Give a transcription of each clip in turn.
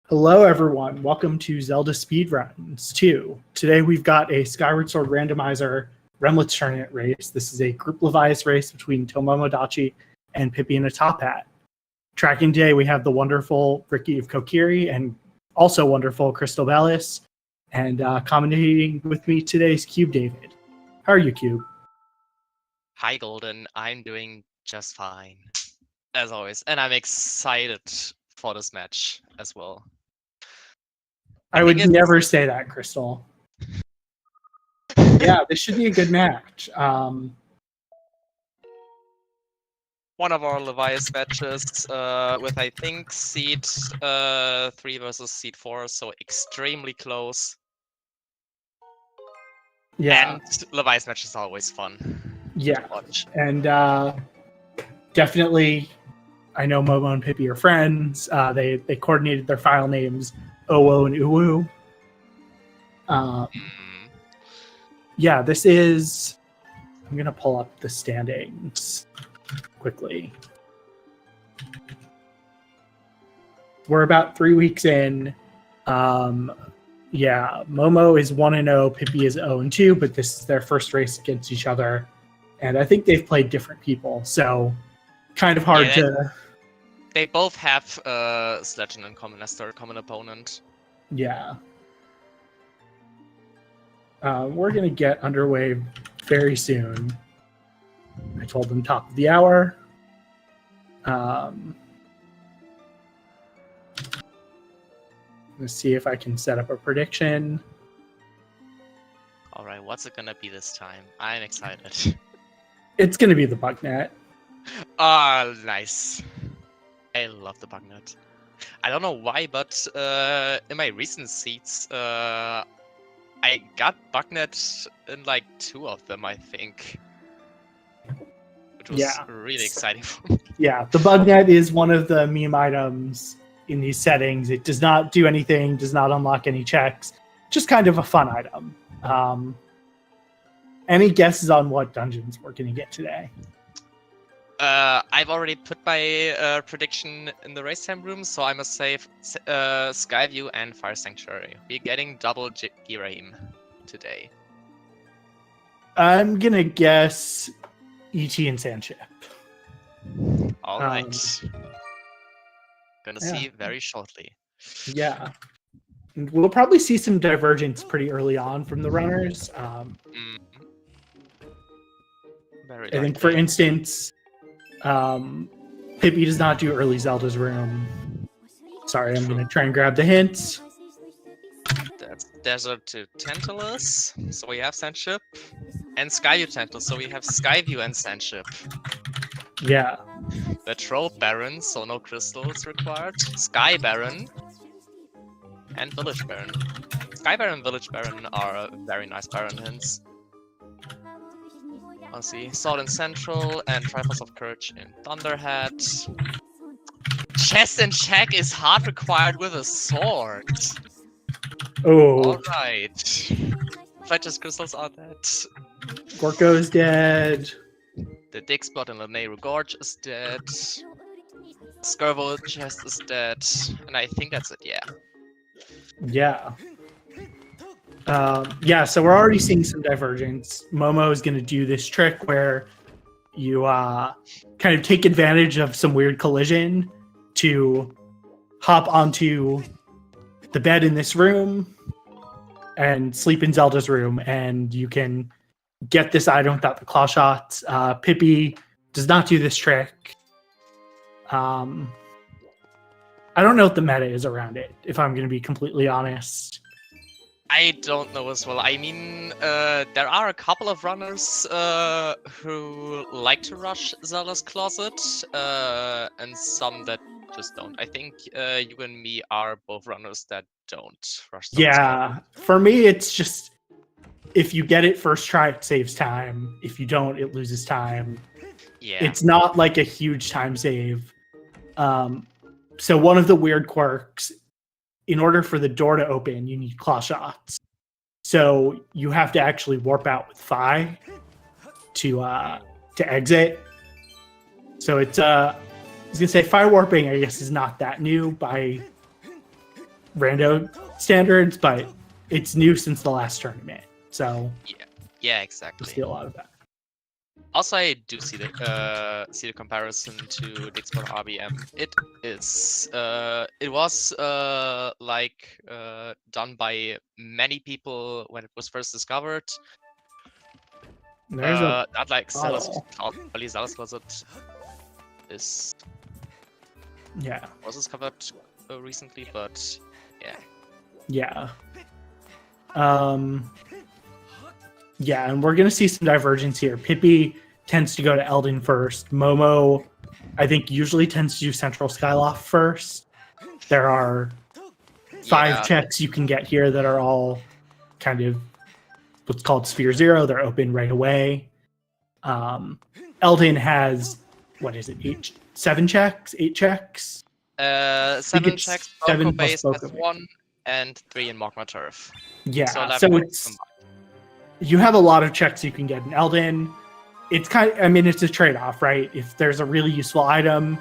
Hello, everyone. Welcome to Zelda Speedruns 2. Today we've got a Skyward Sword Randomizer Remlits tournament race. This is a group Levias race between Tomomodachi and PippyInATopHat. Tracking today, we have the wonderful Ricky of Kokiri and also wonderful Crystal Bellis. And commentating with me today is Cube David. How are you, Cube? Hi, Golden. I'm doing just fine, as always. And I'm excited for this match as well. I would never say that, Crystal. Yeah, this should be a good match. One of our Levias matches with, I think, seed 3 versus seed 4, so extremely close. Yeah. And Levias match is always fun. Yeah. To watch. And definitely, I know Momo and Pippy are friends. They coordinated their file names, Owo and Uwu. Yeah, this is... I'm going to pull up the standings quickly. We're about 3 weeks in. Yeah, Momo is 1-0, Pippy is 0-2, but this is their first race against each other. And I think they've played different people, so kind of hard to... They both have Sledgen in common as their common opponent. Yeah. We're going to get underway very soon. I told them top of the hour. Let's see if I can set up a prediction. All right, what's it going to be this time? I'm excited. It's going to be the Bugnet. Ah, nice. I love the Bugnet. I don't know why, but in my recent seats, I got Bugnet in like 2 of them, I think. Which was really exciting for me. Yeah, the Bugnet is one of the meme items in these settings. It does not do anything, does not unlock any checks. Just kind of a fun item. Any guesses on what dungeons we're going to get today? I've already put my prediction in the race time room, so I must say Skyview and Fire Sanctuary. We're getting double Girahim today. I'm going to guess E.T. and Sandship. All right. Gonna see very shortly. Yeah. We'll probably see some divergence pretty early on from the runners. I think, for instance, Pippy does not do early Zelda's room. Sorry, I'm going to try and grab the hints. That's Desert to Tantalus, so we have Sandship. And Skyview Tantalus, so we have Skyview and Sandship. Yeah. The Troll Baron, so no crystals required. Sky Baron. And Village Baron. Sky Baron and Village Baron are very nice Baron hints. Let's see. Sword in Central and Triforce of Courage in Thunderhead. Chest and check is hard required with a sword. Oh. Alright. Fletcher's crystals are dead. Gorko is dead. The Dig Spot in the Nehru Gorge is dead. Skirvo chest is dead. And I think that's it, yeah. Yeah. Yeah, so we're already seeing some divergence. Momo is going to do this trick where you kind of take advantage of some weird collision to hop onto the bed in this room and sleep in Zelda's room, and you can get this item without the claw shots. Pippy does not do this trick. I don't know what the meta is around it, if I'm going to be completely honest. I don't know as well. I mean, there are a couple of runners who like to rush Zelda's Closet, and some that just don't. I think you and me are both runners that don't rush Zelda's Closet. For me, it's just, if you get it first try, it saves time. If you don't, it loses time. Yeah. It's not like a huge time save. So one of the weird quirks, in order for the door to open, you need claw shots. So you have to actually warp out with Phi to exit. So it's I was gonna say Phi warping, I guess, is not that new. By rando standards, but it's new since the last tournament. So Yeah, you'll exactly. see a lot of that. Also, I do see the comparison to Dixport RBM. It is it was done by many people when it was first discovered. There's a Not like Zelda's, bottle. only Zelda's was it is Yeah. was discovered recently, but yeah. Yeah. Yeah, and we're gonna see some divergence here. Pippi tends to go to Eldin first. Momo, I think, usually tends to do Central Skyloft first. There are 5 checks you can get here that are all kind of what's called Sphere Zero. They're open right away. Eldin has, what is it, 7 checks? 8 checks? 7 checks, 7 Boko plus base Boko has base. 1 and 3 in Magma Turf. Yeah, So 11 so checks it's combined. you have a lot of checks you can get in Eldin. It's it's a trade-off, right? If there's a really useful item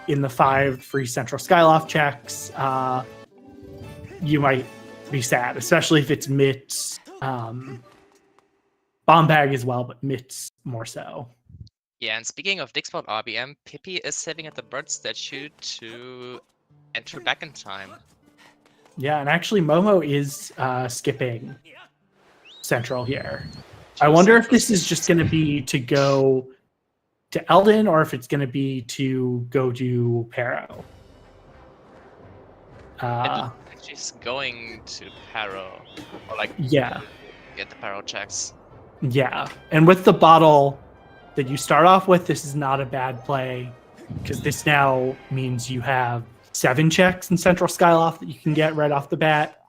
in the 5 free Central Skyloft checks, you might be sad, especially if it's Mitts, Bomb Bag as well, but Mitts more so. Yeah, and speaking of Dixport RBM, Pippi is sitting at the bird statue to enter back in time. Yeah, and actually Momo is skipping Central here. I wonder if this is just going to be to go to Eldin or if it's going to be to go to Pero. She's going to Paro, or Yeah, get the Paro checks. yeah. And with the bottle that you start off with, this is not a bad play because this now means you have 7 checks in Central Skyloft that you can get right off the bat.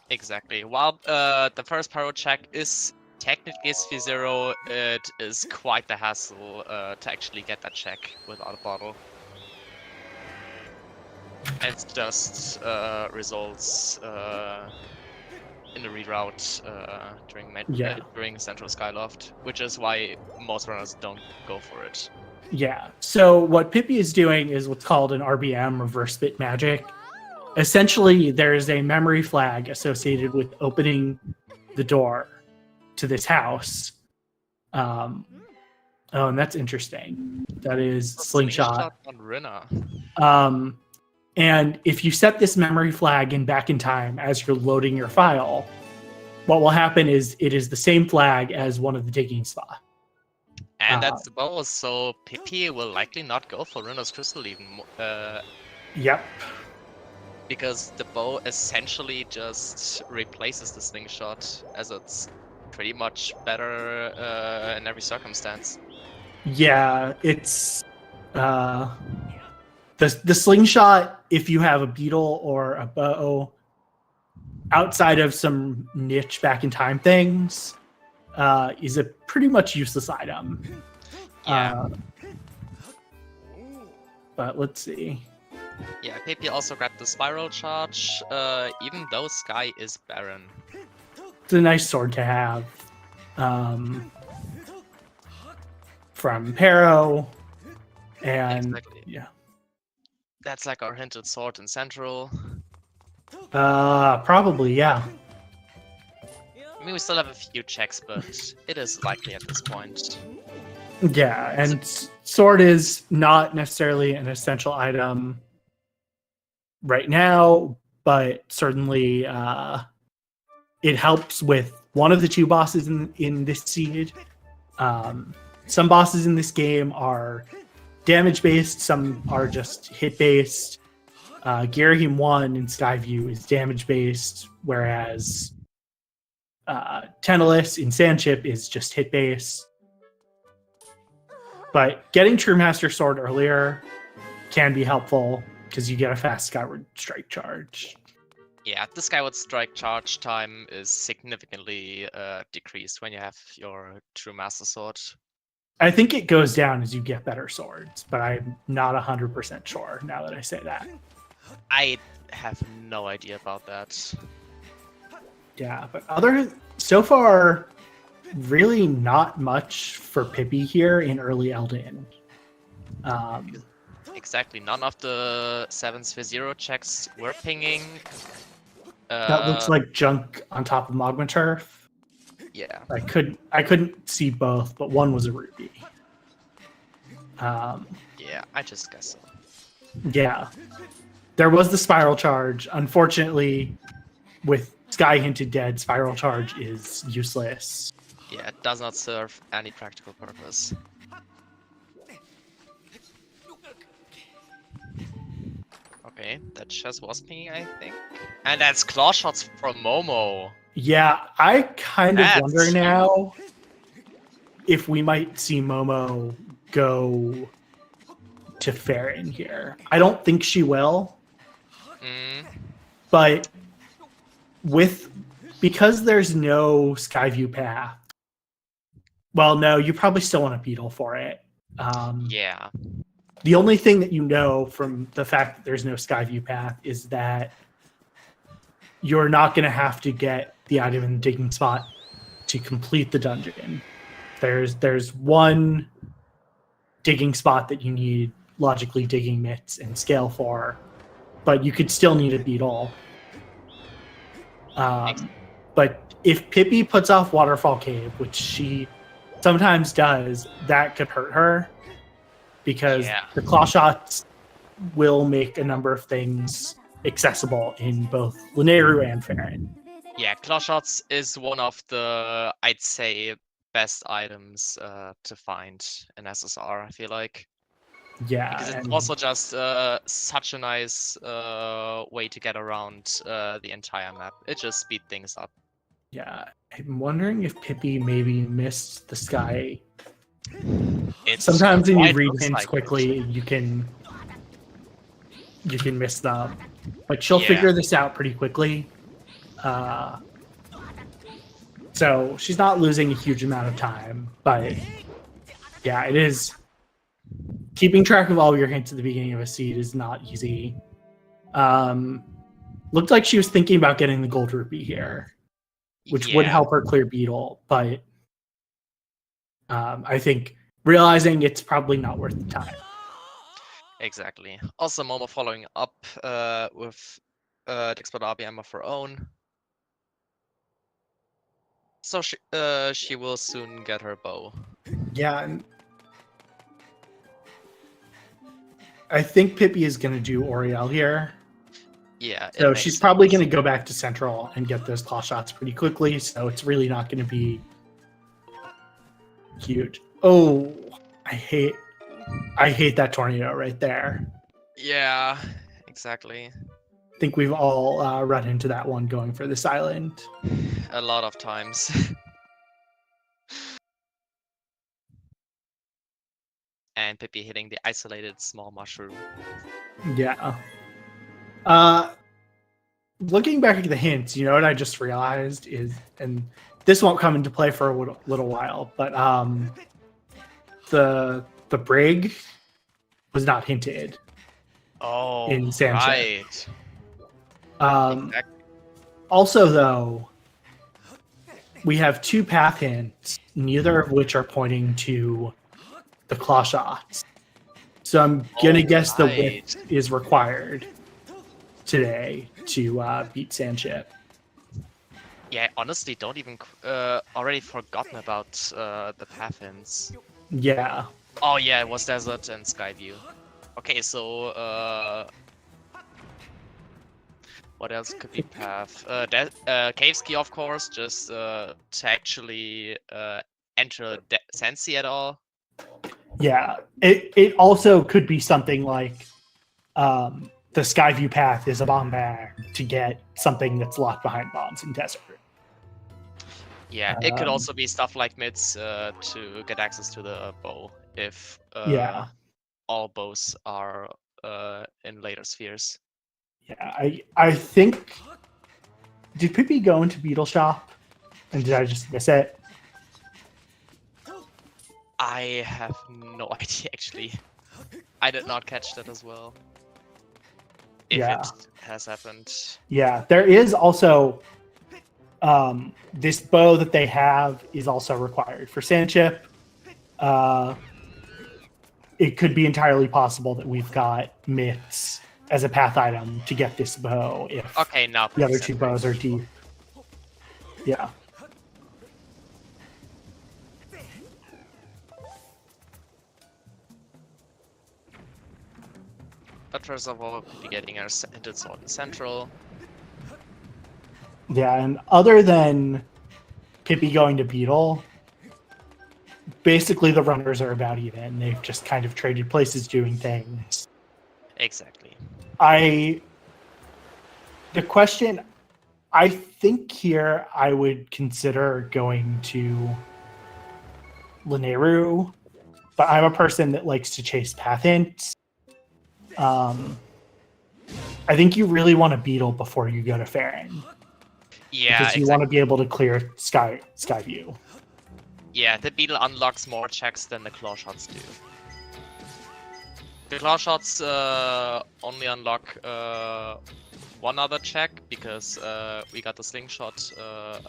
Exactly. While the first Paro check is technically SV0, it is quite the hassle to actually get that check without a bottle. It's just results in the reroute during Central Skyloft, which is why most runners don't go for it. Yeah. So what Pippi is doing is what's called an RBM, reverse bit magic. Essentially, there is a memory flag associated with opening the door to this house. Oh, and that's interesting. That is Slingshot on Rinna. And if you set this memory flag in back in time as you're loading your file, what will happen is it is the same flag as one of the digging spots. And that's the bow, so Pippi will likely not go for Rinno's Crystal even. Yep. Because the bow essentially just replaces the slingshot, as it's pretty much better in every circumstance. Yeah, it's the slingshot, if you have a beetle or a bow, outside of some niche back in time things, is a pretty much useless item. Yeah. But let's see. Yeah, Pippi also grabbed the spiral charge, even though Sky is barren. It's a nice sword to have. From Pero, and exactly. Yeah. That's like our hinted sword in Central. Probably, yeah. I mean, we still have a few checks, but it is likely at this point. Yeah, and sword is not necessarily an essential item right now, but certainly it helps with one of the 2 bosses in this seed. Some bosses in this game are damage-based, some are just hit-based. Girahim 1 in Skyview is damage-based, whereas Tenalis in Sandship is just hit-based. But getting True Master Sword earlier can be helpful because you get a fast Skyward Strike charge. Yeah, the Skyward Strike charge time is significantly decreased when you have your True Master Sword. I think it goes down as you get better swords, but I'm not 100% sure now that I say that. I have no idea about that. Yeah, but so far, really not much for Pippi here in early Eldin. Exactly, none of the 7 Sphere Zero checks were pinging. That looks like junk on top of magma turf. Yeah. I couldn't see both, but one was a ruby. Yeah, I just guess so. Yeah. There was the spiral charge. Unfortunately, with Sky hinted dead, spiral charge is useless. Yeah, it does not serve any practical purpose. Okay, that just was me, I think. And that's claw shots from Momo. Yeah, I kind of That's wonder now if we might see Momo go to Farron here. I don't think she will, but because there's no Skyview path. Well, no, you probably still want a beetle for it. Yeah. The only thing that you know from the fact that there's no Skyview path is that you're not going to have to get the item in the digging spot to complete the dungeon. There's one digging spot that you need logically digging mitts and scale for, but you could still need a beetle. But if Pippi puts off Waterfall Cave, which she sometimes does, that could hurt her because the claw shots will make a number of things accessible in both Linearu and Farron. Yeah, claw shots is one of the, I'd say, best items to find in SSR, I feel like. Yeah. Because it's also just such a nice way to get around the entire map. It just speeds things up. Yeah. I'm wondering if Pippi maybe missed the sky. Sometimes when you read hints quickly, you can miss them. But she'll figure this out pretty quickly. So she's not losing a huge amount of time. But yeah, it is. Keeping track of all your hints at the beginning of a seed is not easy. Looked like she was thinking about getting the gold rupee here, which would help her clear beetle, but I think realizing it's probably not worth the time. Exactly. Also, Momo following up with expert RB ammo of her own. So she will soon get her bow. Yeah, and I think Pippi is going to do Oriel here. Yeah. So she's probably going to go back to Central and get those claw shots pretty quickly. So it's really not going to be huge. Oh, I hate that tornado right there. Yeah, exactly. I think we've all run into that one going for this island. A lot of times. And Pippi hitting the isolated small mushroom. Yeah. Looking back at the hints, you know what I just realized is, and this won't come into play for a little while, but the brig was not hinted. Oh, in Sancho. Right. Exactly. Also, though, we have two path hints, neither of which are pointing to the claw shots. So I'm gonna guess the width is required today to beat Sandship. Yeah, honestly, don't even already forgotten about the path hints. Yeah. Oh yeah, it was Desert and Skyview. Okay, so what else could be path? Cave Ski, of course, just to actually enter Sensi at all. Yeah, it also could be something like the Skyview path is a bomb bag to get something that's locked behind bombs in desert. Yeah, it could also be stuff like mids to get access to the bow if all bows are in later spheres. Yeah, I think. Did Pippi go into Beetle Shop? And did I just miss it? I have no idea, actually. I did not catch that as well. If it has happened. Yeah, there is also this bow that they have is also required for Sandship. It could be entirely possible that we've got mitts as a path item to get this bow if Okay, now the other makes two sense. bows are deep. Yeah. But first of all, we'll be getting our hinted sword in central. Yeah, and other than Pippi going to Beetle, basically the runners are about even. They've just kind of traded places doing things. Exactly. The question, I think here I would consider going to Lineru, but I'm a person that likes to chase path hints. I think you really want to Beetle before you go to Farron. Yeah, Because you want to be able to clear sky view. Yeah, the beetle unlocks more checks than the claw shots do. The claw shots only unlock one other check because we got the slingshot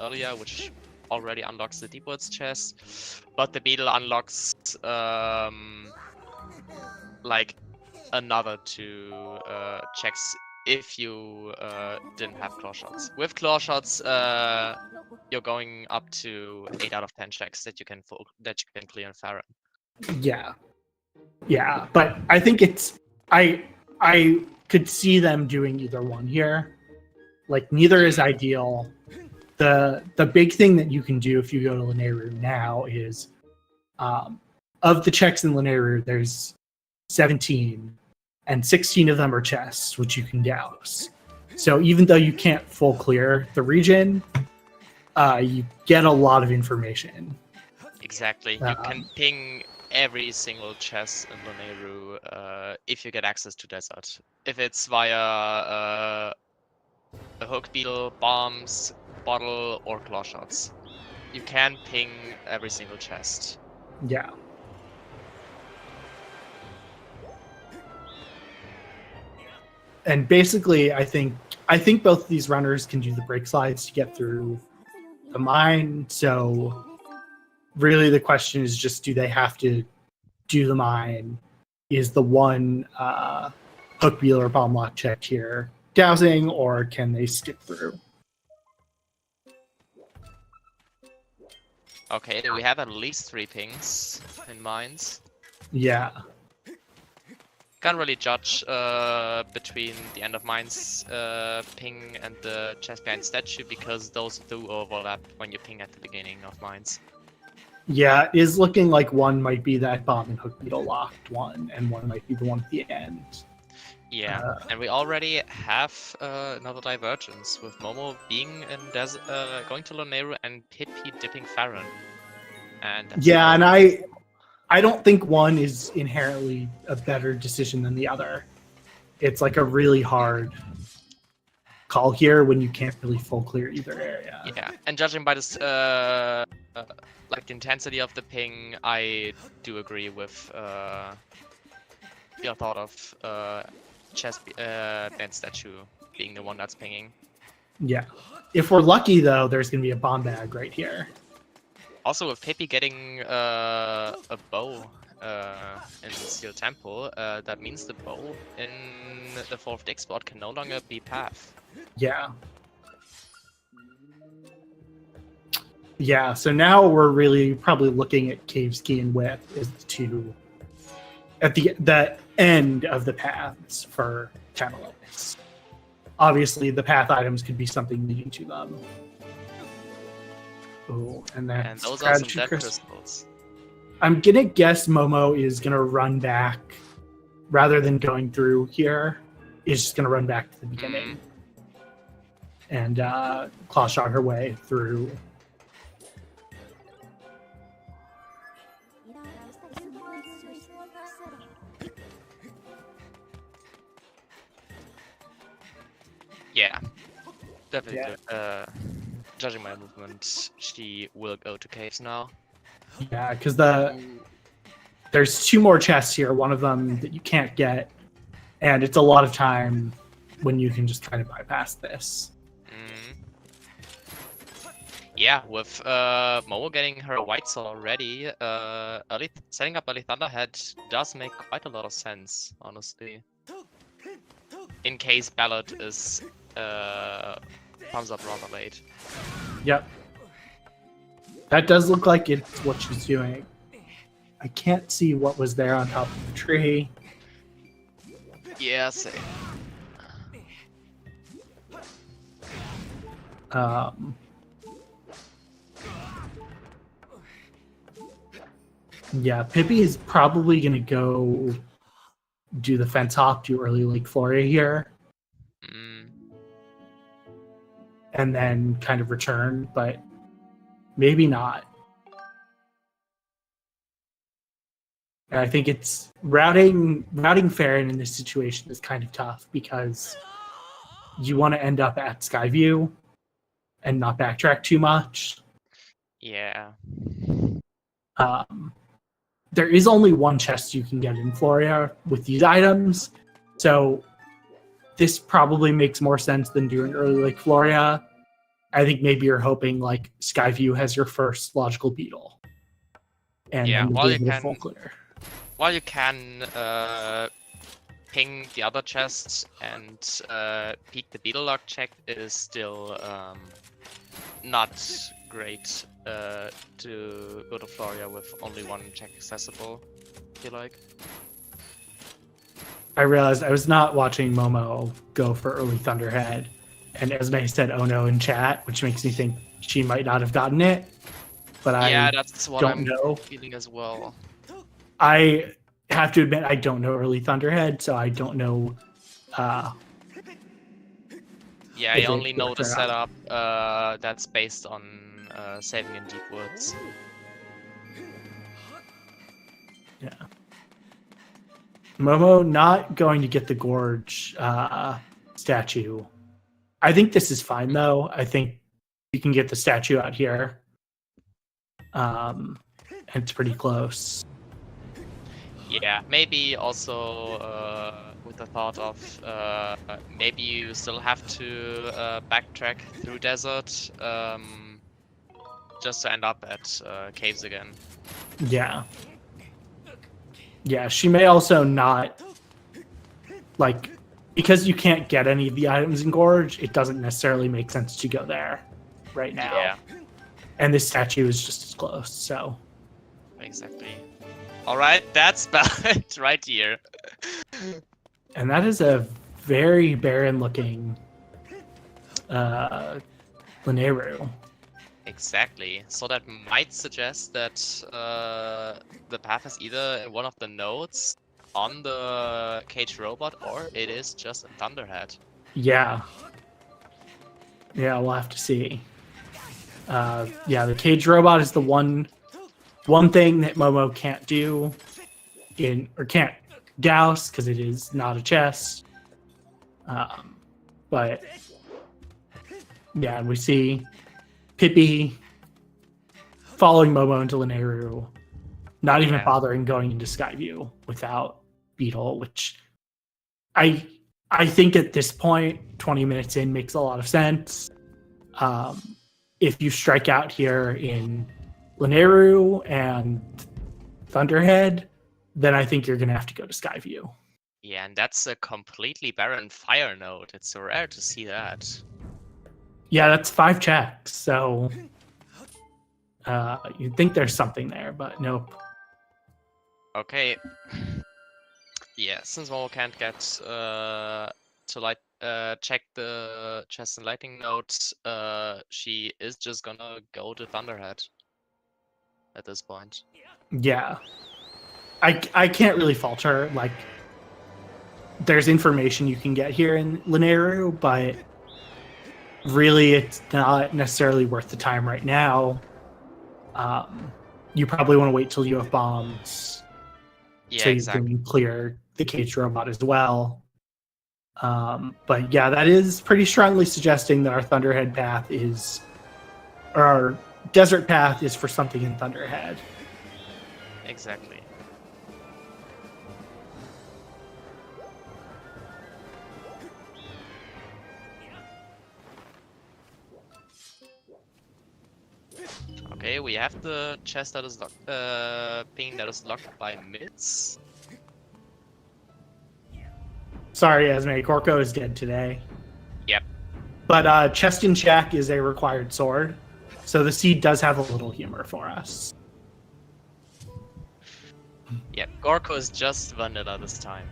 earlier, which already unlocks the deep woods chest. But the beetle unlocks like another two checks if you didn't have claw shots. With claw shots, you're going up to 8 out of 10 checks that you can clear in Farron. Yeah, but I think I could see them doing either one here. Like neither is ideal. The big thing that you can do if you go to Lineru now is of the checks in Lineru, there's 17, and 16 of them are chests, which you can douse. So even though you can't full clear the region, you get a lot of information. Exactly. You can ping every single chest in Lineru if you get access to desert. If it's via a hook beetle, bombs, bottle, or claw shots. You can ping every single chest. Yeah. And basically, I think both of these runners can do the break slides to get through the mine. So really the question is just, do they have to do the mine? Is the one hook wheel or bomb lock check here dowsing, or can they skip through? Okay, we have at least 3 pings in mines. Yeah. Can't really judge between the end of mines ping and the chest behind statue because those do overlap when you ping at the beginning of mines. Yeah, it is looking like one might be that bomb and hook beetle locked one, and one might be the one at the end. Yeah, and we already have another divergence with Momo being in going to Lineru and Pippi dipping Farron. And yeah, and I don't think one is inherently a better decision than the other. It's like a really hard call here when you can't really full clear either area. Yeah, and judging by this, like the intensity of the ping, I do agree with your thought of chest band statue being the one that's pinging. Yeah. If we're lucky, though, there's going to be a bomb bag right here. Also, with Pippi getting a bow in Steel Temple, that means the bow in the 4th dig spot can no longer be path. Yeah. Yeah, so now we're really probably looking at Cave's Key and Whip as the two at the end of the paths for Channelites. Obviously, the path items could be something leading to them. Oh, and those are some dead crystals. I'm gonna guess Momo is gonna run back rather than going through here. Is just gonna run back to the beginning and claw shot her way through. Yeah, definitely. Yeah. Judging my movement, she will go to caves now. Yeah, because there's 2 more chests here. One of them that you can't get, and it's a lot of time when you can just kind of bypass this. Yeah, with Momo getting her white soul already, setting up early Thunderhead does make quite a lot of sense, honestly. in case ballot is comes up rather late. Yep. That does look like it's what she's doing. I can't see what was there on top of the tree. Yeah, same. Yeah, Pippi is probably going to go do the fence hop, do early Lake Floria here, and then kind of return, but maybe not. And I think it's routing Farron in this situation is kind of tough because you want to end up at Skyview and not backtrack too much. Yeah. There is only one chest you can get in Floria with these items, so this probably makes more sense than doing early Lake Floria. I think maybe you're hoping like Skyview has your first logical beetle, and Yeah, then while you'll you be able to can- full clear. While you can ping the other chests and peek the beetle lock check, it is still not great to go to Floria with only one check accessible, I feel like. I realized I was not watching Momo go for early Thunderhead, and Esme said "oh no" in chat, which makes me think she might not have gotten it. But Yeah, I that's what don't I'm know. feeling as well. I have to admit I don't know early Thunderhead, so I don't know. Yeah, If I it only know worked the or not. setup that's based on saving in deep woods. Yeah. Momo not going to get the gorge statue. I think this is fine though. I think you can get the statue out here. And it's pretty close. Yeah, maybe also with the thought of maybe you still have to backtrack through desert just to end up at caves again. Yeah. Yeah, she may also not like because you can't get any of the items in Gorge, it doesn't necessarily make sense to go there right now. Yeah, And this statue is just as close, so exactly. Alright, that's bad right here. and that is a very barren looking Lineru. Exactly. So that might suggest that the path is either in one of the nodes on the cage robot or it is just in Thunderhead. Yeah. Yeah, we'll have to see. Yeah, the cage robot is the one thing that Momo can't do or can't douse because it is not a chest. But yeah, we see Pippi following Momo into Lineru, not even bothering going into Skyview without Beetle, which I think at this point, 20 minutes in makes a lot of sense. If you strike out here in Lineru and Thunderhead, then I think you're going to have to go to Skyview. Yeah, and that's a completely barren fire node. It's rare to see that. Yeah, that's 5 checks, so you'd think there's something there, but nope. Okay. Yeah, since Momo can't get to check the chest and lighting nodes, she is just gonna go to Thunderhead at this point. Yeah. I can't really fault her. Like, there's information you can get here in Lineru, but really it's not necessarily worth the time right now. You probably want to wait till you have bombs. Yeah, so you exactly. can clear the cage robot as well. But yeah, that is pretty strongly suggesting that our Thunderhead path or our desert path is for something in Thunderhead. Exactly. Okay, we have the chest that is locked, ping that is locked by mids. Sorry, Esme. Gorko is dead today. Yep. But Chest and Shack is a required sword, so the seed does have a little humor for us. Yep. Gorko is just vanilla this time.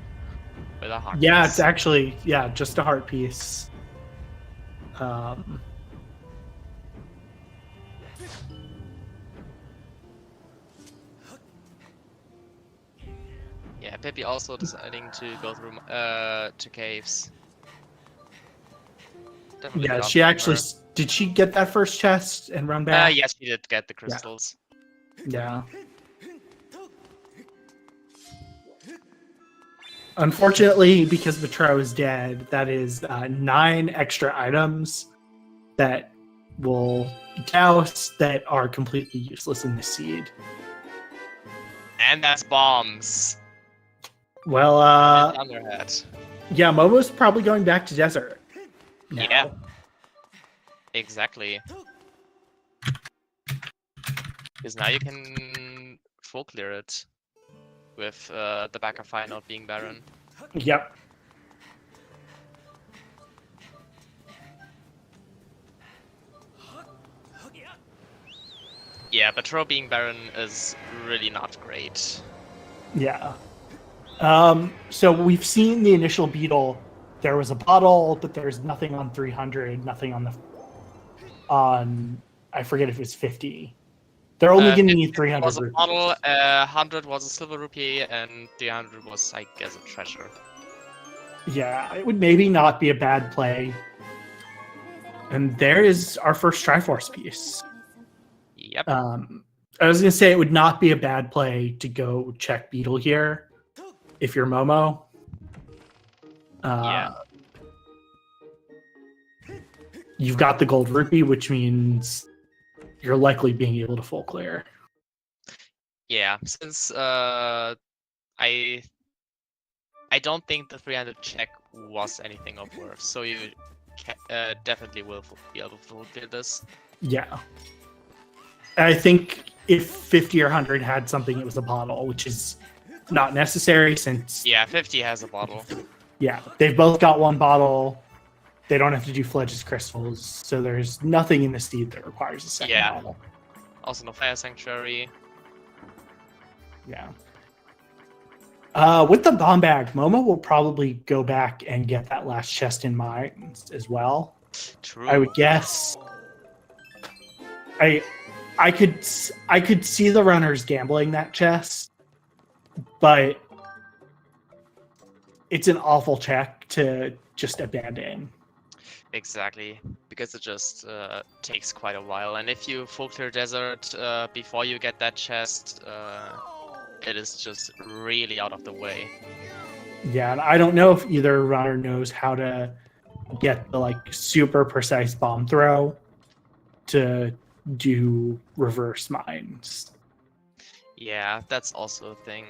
With a heart Yeah, piece. it's actually just a heart piece. Yeah, Pippi also deciding to go through to caves. Definitely Yeah, not she from actually her. did. She get that first chest and run back? Yes, she did get the crystals. Yeah. Unfortunately, because Betro is dead, that is 9 extra items that will douse that are completely useless in the seed. And that's bombs. Well, Thunderhead. yeah, Momo's probably going back to desert. Now. Yeah. Exactly. Because now you can full clear it with the back of fire not being barren. Yep. Yeah, but Tro being barren is really not great. Yeah. So we've seen the initial beetle. There was a bottle, but there's nothing on 300, nothing on I forget if it's 50. They're only giving you 300 was a rupees. bottle, 100 was a silver rupee, and 300 was, I guess, a treasure. Yeah, it would maybe not be a bad play. And there is our first Triforce piece. Yep. I was going to say it would not be a bad play to go check Beetle here if you're Momo. Yeah. You've got the gold rupee, which means you're likely being able to full clear. Yeah, since I don't think the 300 check was anything of worth, so you definitely will be able to fulfill this. Yeah. I think if 50 or 100 had something, it was a bottle, which is not necessary since... Yeah, 50 has a bottle. Yeah, they've both got one bottle. They don't have to do Fledge's crystals, so there's nothing in the seed that requires a second bottle. Also no Fire Sanctuary. Yeah. With the bomb bag, Momo will probably go back and get that last chest in mind as well. True. I would guess. I could see the runners gambling that chest, but it's an awful check to just abandon. Exactly, because it just takes quite a while, and if you full clear desert before you get that chest, it is just really out of the way. Yeah, and I don't know if either runner knows how to get the super precise bomb throw to do reverse mines. Yeah, that's also a thing.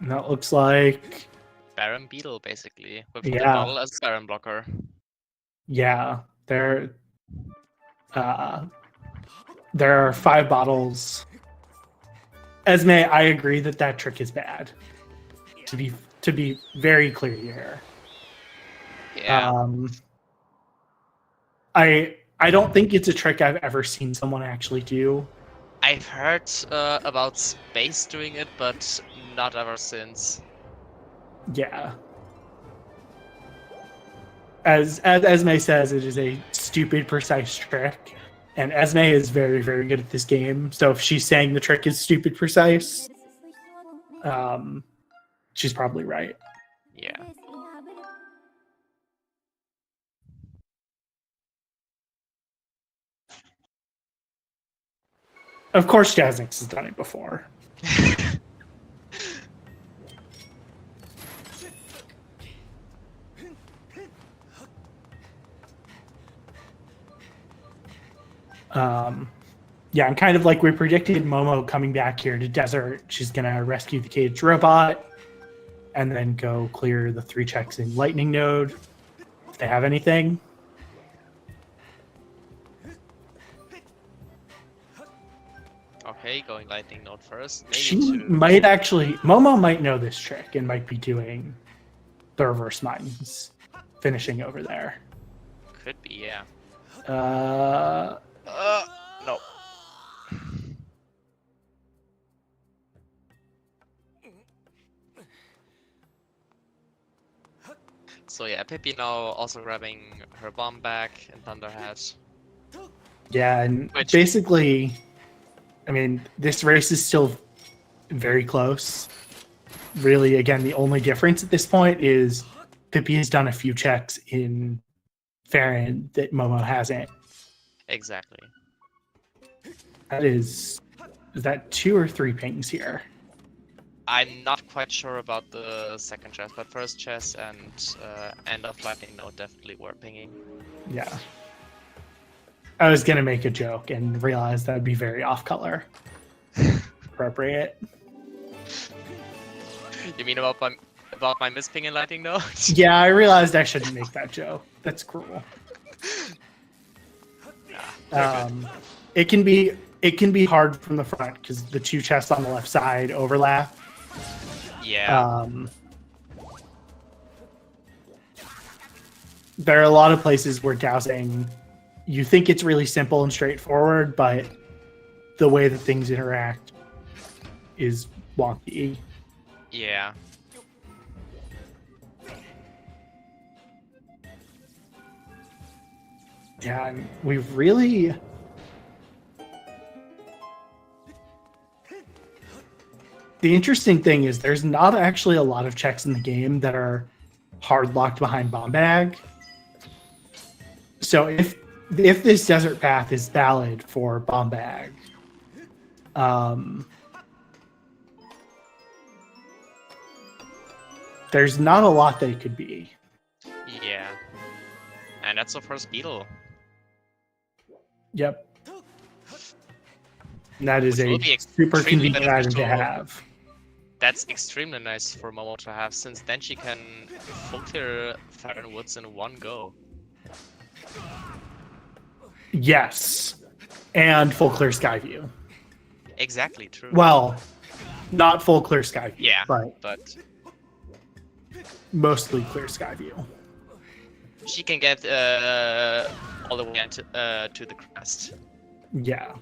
And that looks like Baron Beetle, basically, with the Yeah. bottle as Baron blocker. Yeah, there are 5 bottles. Esme, I agree that trick is bad. To be very clear here. Yeah. I don't think it's a trick I've ever seen someone actually do. I've heard about Space doing it, but not ever since. Yeah. As Esme says, it is a stupid precise trick. And Esme is very, very good at this game. So if she's saying the trick is stupid precise, she's probably right. Yeah. Of course, Jaznix has done it before. Yeah, and kind of like we predicted, Momo coming back here to desert. She's gonna rescue the caged robot, and then go clear the 3 checks in Lightning Node if they have anything. Okay, going Lightning Node first. Maybe She two. might actually, Momo might know this trick and might be doing the reverse mines finishing over there. Could be, yeah. No. So yeah, Pippi now also grabbing her bomb back in Thunderhat. Yeah, and Which- basically, I mean, this race is still very close. Really, again, the only difference at this point is Pippi has done a few checks in Farron that Momo hasn't. Exactly. That is that 2 or 3 pings here? I'm not quite sure about the second chest, but first chest and end of lightning node definitely were pinging. Yeah. I was gonna make a joke and realized that would be very off color. Appropriate. You mean about my misping in lightning node? Yeah, I realized I shouldn't make that joke. That's cruel. It can be hard from the front because the 2 chests on the left side overlap. Yeah. There are a lot of places where dowsing, you think it's really simple and straightforward, but the way that things interact is wonky. Yeah. Yeah, and we've really... The interesting thing is there's not actually a lot of checks in the game that are hard locked behind bomb bag. So if this desert path is valid for bomb bag, there's not a lot that it could be. Yeah. And that's the first beetle. Yep. And that is Which will a be super extremely convenient item to beneficial. have. That's extremely nice for Momo to have, since then she can full clear Farron Woods in one go. Yes. And full clear sky view. Exactly, true. Well, not full clear sky view, Yeah, but but mostly clear sky view. she can get all the way to the crest. Yeah.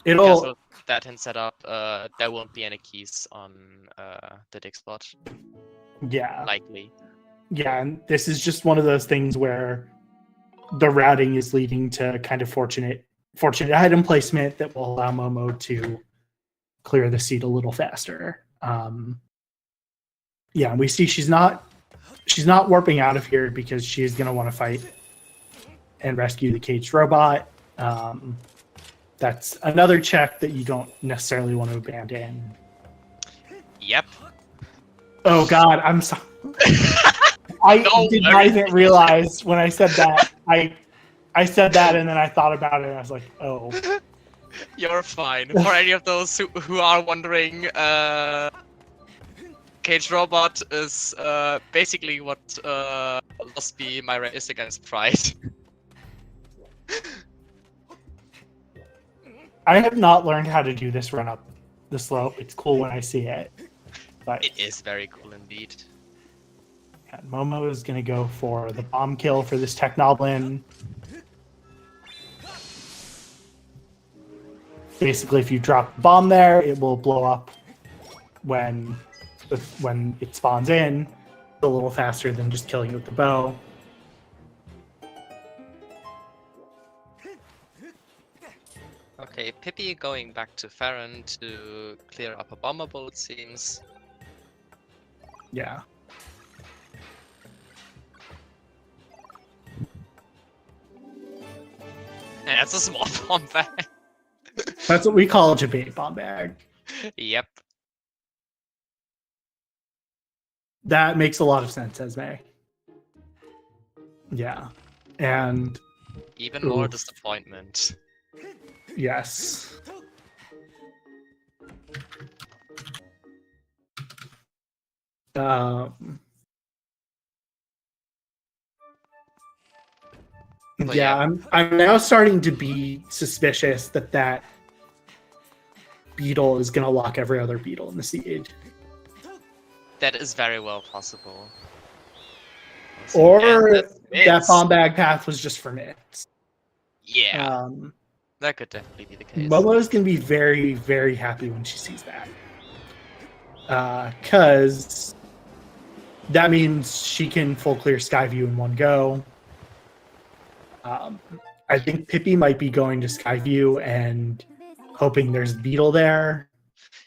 Because It'll with that hint setup, there won't be any keys on the dig spot, yeah. likely. Yeah, and this is just one of those things where the routing is leading to kind of fortunate item placement that will allow Momo to clear the seat a little faster. Yeah, we see she's not warping out of here because she's going to want to fight and rescue the caged robot. That's another check that you don't necessarily want to abandon. Yep. Oh God, I'm sorry. I did not even realize when I said that. I said that and then I thought about it and I was like, oh. You're fine. For any of those who are wondering, Cage Robot is basically what Lost B Myra is against Pride. I have not learned how to do this run up the slope. It's cool when I see it. But It is very cool indeed. yeah, Momo is going to go for the bomb kill for this Technoblin. Basically, if you drop the bomb there, it will blow up when it spawns in. A little faster than just killing it with the bow. Okay, Pippi going back to Farron to clear up a bombable, it seems. Yeah. And that's a small bomb bag. That's what we call a debate bomb bag. Yep. That makes a lot of sense, Esme. Yeah. And Even more Oof. disappointment. yes. But Yeah, I'm now starting to be suspicious that beetle is gonna lock every other beetle in the siege. That is very well possible. Or And that it's- bomb bag path was just for nits. Yeah, that could definitely be the case. Momo's gonna be very, very happy when she sees that. Because that means she can full clear Skyview in one go. I think Pippi might be going to Skyview and hoping there's a beetle there.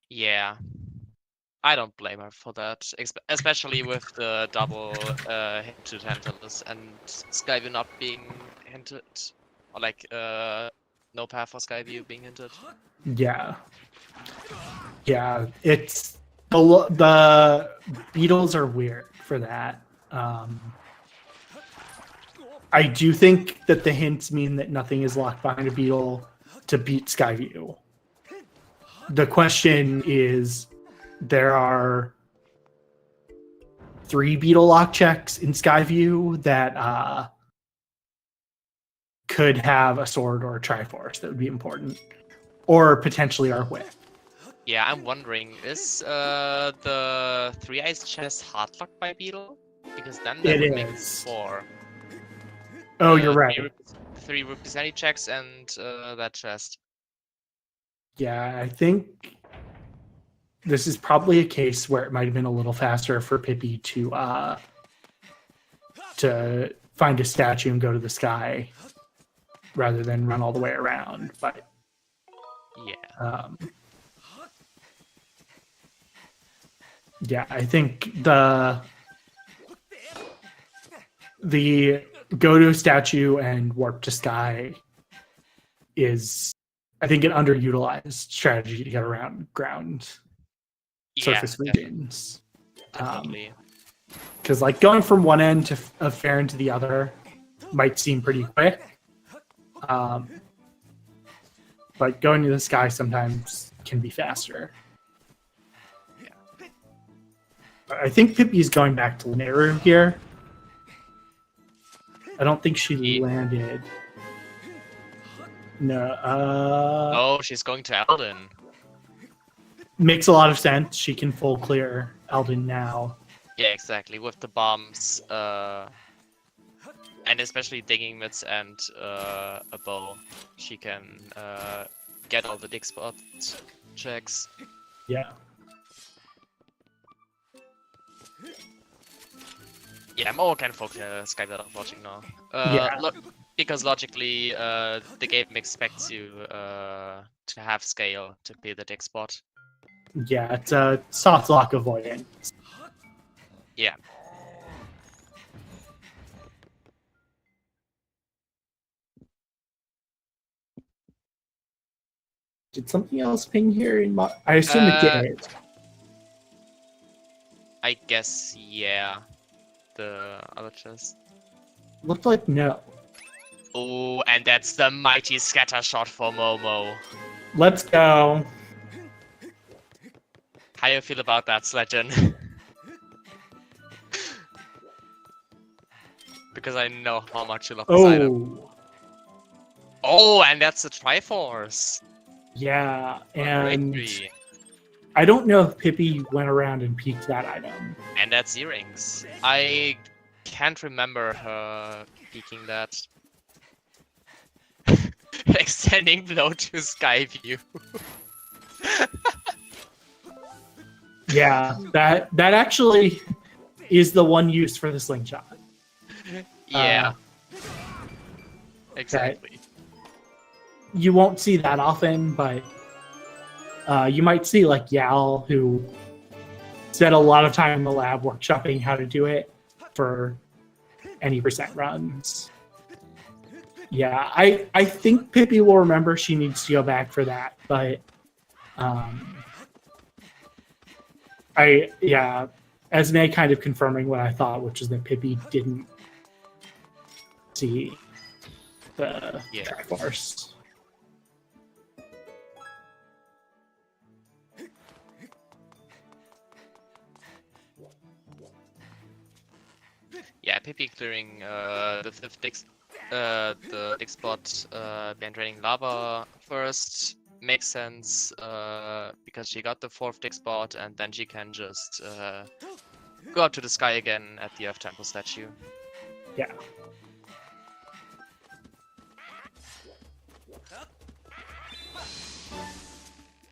Yeah. I don't blame her for that, especially with the double hint to Tantalus and Skyview not being hinted, or like no path for Skyview being hinted. Yeah, it's the beetles are weird for that. I do think that the hints mean that nothing is locked behind a beetle to beat Skyview. The question is, there are 3 beetle lock checks in Skyview that could have a sword or a Triforce that would be important, or potentially our whip. Yeah, I'm wondering, is the 3 Eyes chest hardlocked by Beetle? Because then that It would make is. 4. Oh, you're right. 3 Rupees checks and that chest. Yeah, I think this is probably a case where it might have been a little faster for Pippi to find a statue and go to the sky rather than run all the way around. But yeah, yeah, I think the go to a statue and warp to sky is, I think, an underutilized strategy to get around ground surface regions. Definitely. Because like going from one end of Farron to the other might seem pretty quick, but going to the sky sometimes can be faster. I think Pippi's going back to Lineru here. I don't think she landed. No. Oh, she's going to Eldin. Makes a lot of sense. She can full clear Eldin now. Yeah, exactly. With the bombs, and especially digging mitts and a bow, she can get all the dig spot checks. Yeah. Yeah, Mo can focus Skype of logic now. Yeah. Because logically, the game expects you to have scale to be the dig spot. Yeah, it's a soft lock avoidance. Yeah. Did something else ping here? I assume it did. I guess, yeah. The other chest. Looked like no. Oh, and that's the mighty scatter shot for Momo. Let's go. How do you feel about that, Sledgen? Because I know how much you love this item. Oh, and that's a Triforce. Yeah, and Victory. I don't know if Pippi went around and peeked that item. And that's earrings. I can't remember her peeking that. Extending blow to Skyview. Yeah, that actually is the one used for the slingshot. Yeah. Exactly. You won't see that often, but you might see like Yal, who spent a lot of time in the lab workshopping how to do it for any percent runs. Yeah, I think Pippi will remember she needs to go back for that, but Esme kind of confirming what I thought, which is that Pippi didn't see the Triforce. Yeah, Pippi clearing the fifth dig spot behind draining lava first makes sense because she got the fourth dig spot and then she can just go up to the sky again at the Earth Temple statue. Yeah.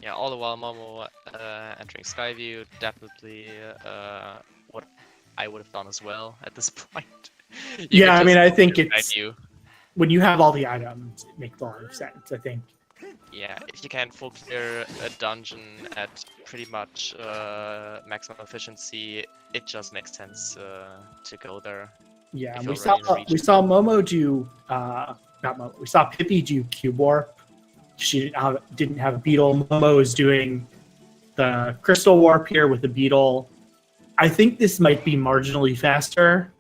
Yeah, all the while Momo entering Skyview, definitely what I would have done as well at this point. Yeah, I mean, I think it's it's when you have all the items, it makes a lot of sense. I think. Yeah, if you can full clear a dungeon at pretty much maximum efficiency, it just makes sense to go there. Yeah, if we you're saw already in the we saw Momo do not Momo. We saw Pippi do Cube Warp. She didn't have a beetle. Momo is doing the Crystal Warp here with a beetle. I think this might be marginally faster,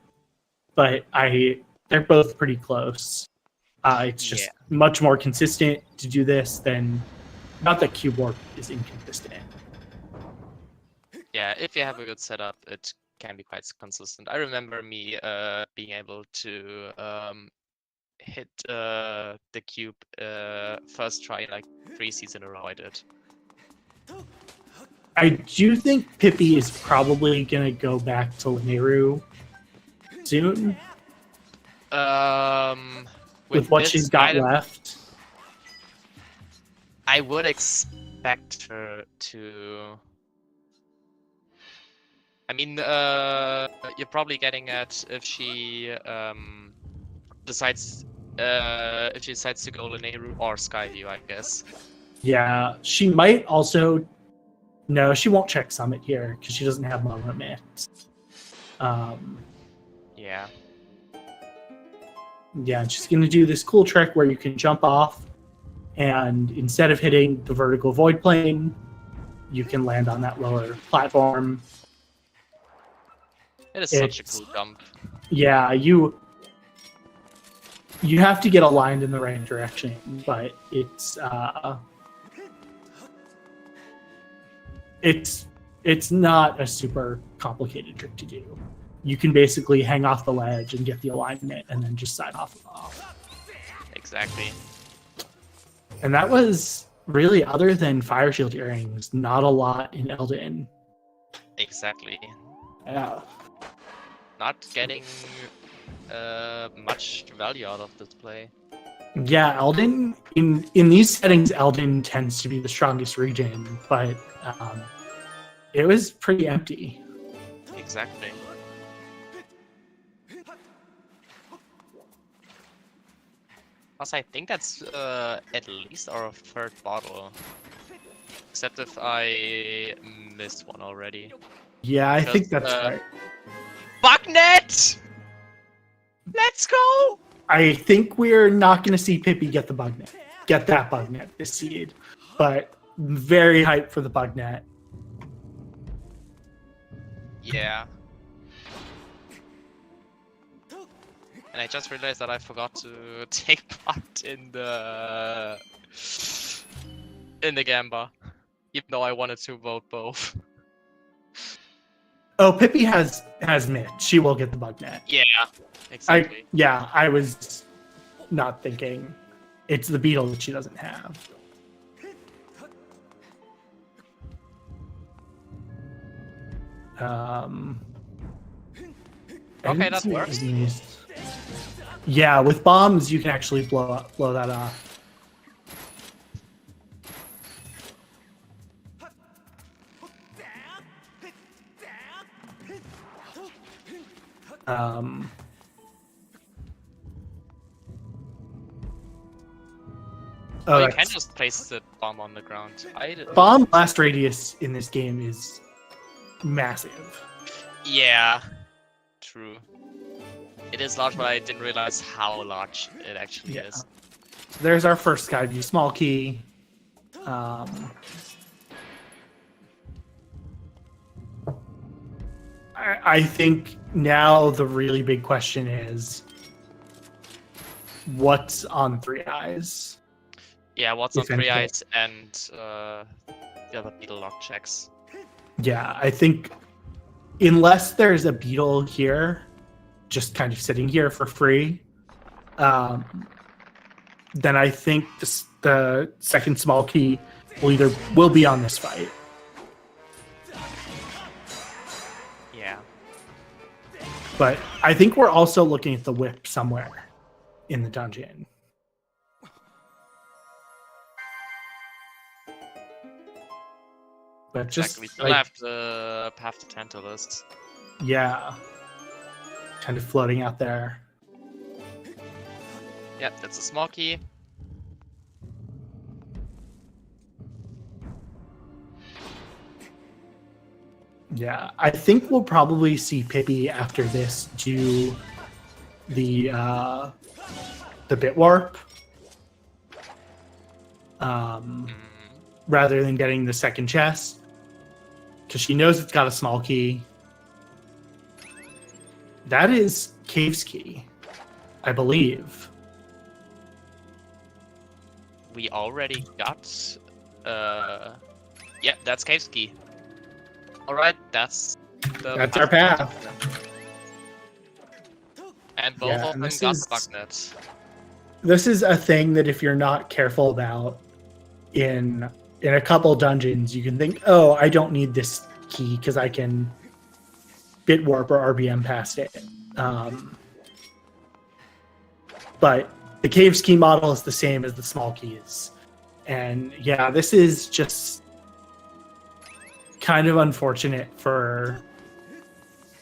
but they're both pretty close. It's just much more consistent to do this than not that Cube Warp is inconsistent. Yeah, if you have a good setup, it can be quite consistent. I remember me being able to hit the cube first try like 3 seasons in a row. I did. I do think Pippi is probably gonna go back to Lineru soon. With what she's got left. I would expect her to. I mean, you're probably getting at if she decides to go Lineru or Skyview, I guess. Yeah, she might also. No, she won't check Summit here because she doesn't have Moment Mix. Yeah. Yeah, and she's gonna do this cool trick where you can jump off, and instead of hitting the vertical void plane, you can land on that lower platform. It is such a cool jump. Yeah, you have to get aligned in the right direction, but it's not a super complicated trick to do. You can basically hang off the ledge and get the alignment and then just side off. Exactly. And that was really, other than Fire Shield Earrings, not a lot in Elden. Exactly. Yeah. Not getting much value out of this play. Yeah, Elden, in these settings, Elden tends to be the strongest region, but it was pretty empty. Exactly. Also, I think that's at least our third bottle. Except if I missed one already. Yeah, I think that's right. Bugnet! Let's go! I think we're not going to see Pippi get that Bugnet this seed, but very hyped for the Bugnet. Yeah. And I just realized that I forgot to take part in the Gamba, even though I wanted to vote both. Oh, Pippi has Mitt. She will get the Bugnet. Yeah, exactly. I was not thinking. It's the beetle that she doesn't have. Okay, that works. Yeah, with bombs you can actually blow that up. Oh, you can just place the bomb on the ground. Bomb blast radius in this game is massive. Yeah, true. It is large, but I didn't realize how large it actually is. So there's our first Skyview small key. I think now the really big question is, what's on Three Eyes? Yeah, what's on Three Eyes and the other beetle lock checks. Yeah, I think unless there's a beetle here, just kind of sitting here for free, then I think the second small key will be on this fight. Yeah. But I think we're also looking at the whip somewhere in the dungeon. But just We still like, have the Path to Tantalus. yeah, kind of floating out there. Yep, that's a small key. Yeah, I think we'll probably see Pippi after this do the bit warp, rather than getting the second chest, because she knows it's got a small key. That is Cave's key, I believe. We already got. Yeah, that's Cave's key. All right, that's That's our path. And both Yeah, of and them this got is- the bug net. This is a thing that if you're not careful about in a couple dungeons, you can think, oh, I don't need this key because I can bit warp or RBM past it. But the Cave's key model is the same as the small keys. And yeah, this is just kind of unfortunate for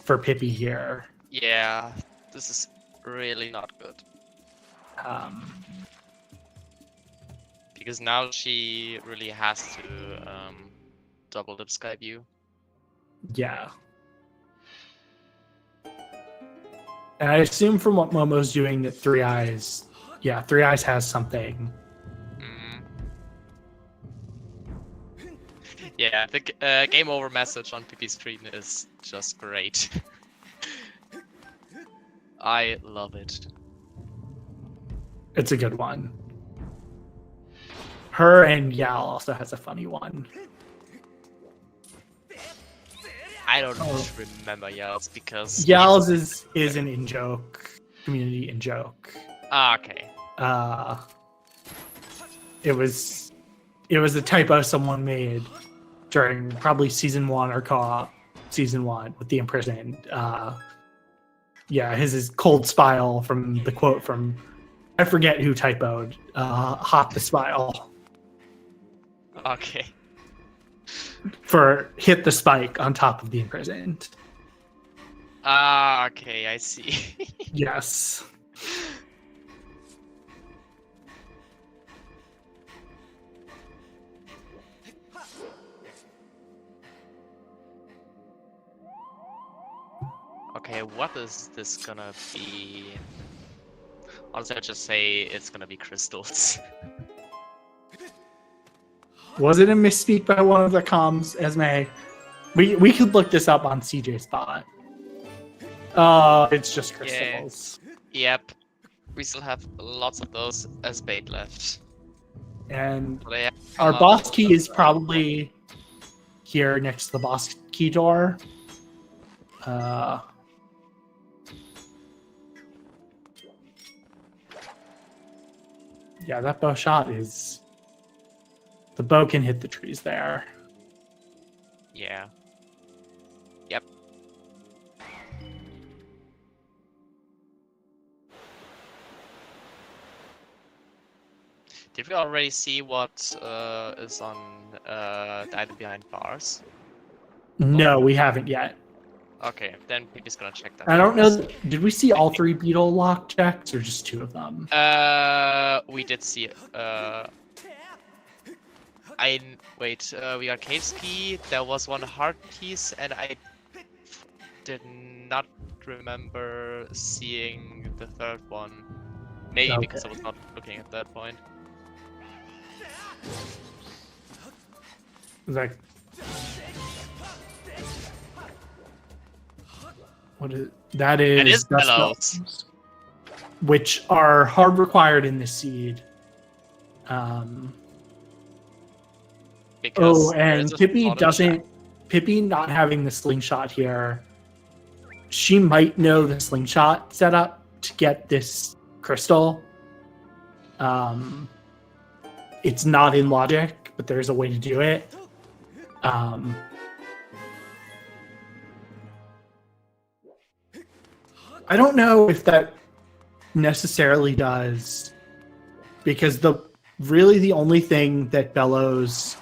Pippi here. Yeah, this is really not good. Because now she really has to double dip Sky View. Yeah. And I assume from what Momo's doing that Three Eyes has something. Yeah, the game over message on Pippi's screen is just great. I love it. It's a good one. Her and Yal also has a funny one. I don't remember Yal's because Yal's is an in-joke, community in-joke. Okay. It was a typo someone made during probably season 1 or co-op season 1 with the imprisoned. Yeah, his is Cold Spile from the quote from, I forget who typoed, Hot the Spile. Okay. For hit the spike on top of the imprisoned. Okay, I see. Yes. Okay, what is this gonna be? Honestly, I'd just say it's gonna be crystals. Was it a misspeak by one of the comms, Esme? We could look this up on CJ Spot. It's just crystals. Yeah. Yep. We still have lots of those as bait left. And They have our come boss up- key is probably here next to the boss key door. Yeah, that bow shot is... The bow can hit the trees there. Yeah. Yep. Did we already see what is on the item behind bars? No, we haven't yet. Okay, then Pippi's gonna check that. I don't know. first. Did we see all 3 beetle lock checks or just 2 of them? We did see it. We got Cave's key. There was one hard piece, and I did not remember seeing the third one. Maybe because I was not looking at that point. Like, what is that? It Is is dust bellows. bellows, which are hard required in this seed. Because there and is a Pippi spot in doesn't. chat. Pippi not having the slingshot here. She might know the slingshot setup to get this crystal. It's not in logic, but there's a way to do it. I don't know if that necessarily does, because the only thing that Bellows.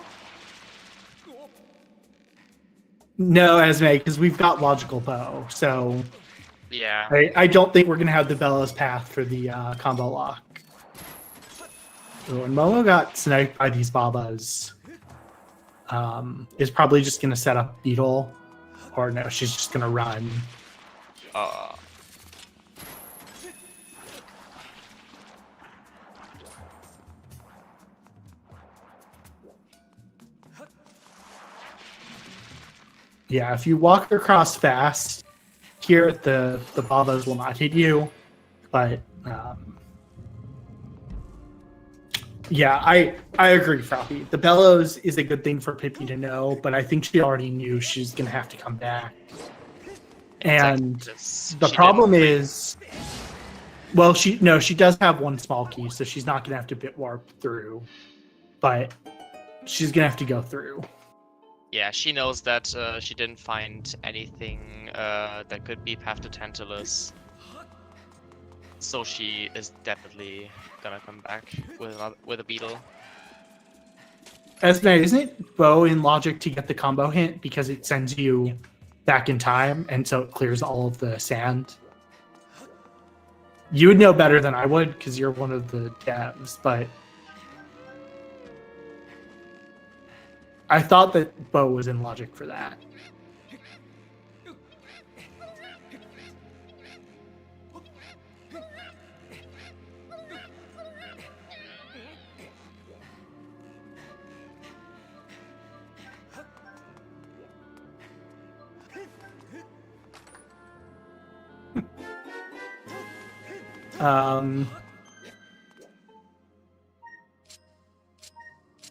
No, Esme, because we've got Logical Bow, so Yeah. I don't think we're gonna have the Bellows path for the combo lock. Ooh, and Momo got sniped by these Babas. Is probably just gonna set up Beetle, or no, she's just gonna run. Yeah, if you walk across fast, here the Babas will not hit you, but yeah, I agree, Froppy. The Bellows is a good thing for Pippi to know, but I think she already knew she's gonna have to come back. And the problem is, well, she does have one small key, so she's not gonna have to bit warp through, but she's gonna have to go through. Yeah, she knows that she didn't find anything that could be path to Tantalus. So she is definitely gonna come back with a Beetle. Esme, isn't it Bow in Logic to get the combo hint because it sends you back in time, and so it clears all of the sand? You would know better than I would because you're one of the devs, but I thought that Bow was in Logic for that.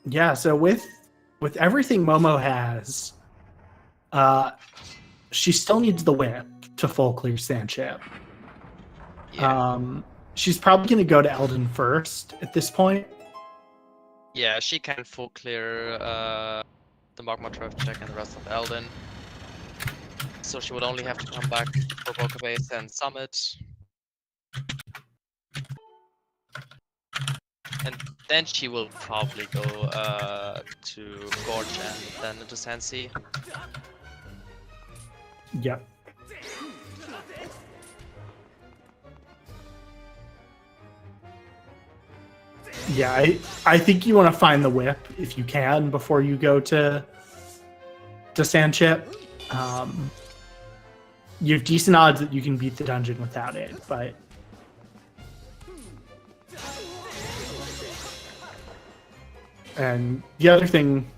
Yeah, so with everything Momo has, she still needs the whip to full clear Sandship. Yeah. She's probably going to go to Elden first at this point. Yeah, she can full clear the Magma Turf check and the rest of Elden. So she would only have to come back for Boca Base and Summit. And then she will probably go to Gorge and then into Sensi. Yep. Yeah, I think you want to find the whip if you can before you go to Sandship. You have decent odds that you can beat the dungeon without it, but and the other thing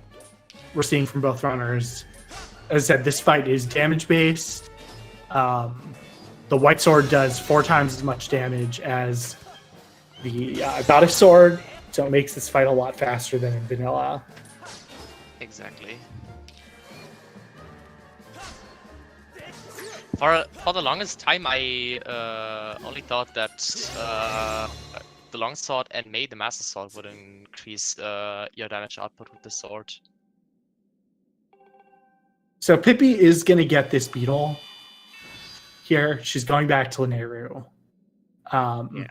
we're seeing from both runners, as I said, this fight is damage based. The White Sword does 4 times as much damage as the Goddess Sword, so it makes this fight a lot faster than in vanilla. Exactly. For the longest time, I only thought that the Longsword and May the Master Sword would increase your damage output with the sword. So Pippi is going to get this Beetle here. She's going back to Lanayru. Yeah.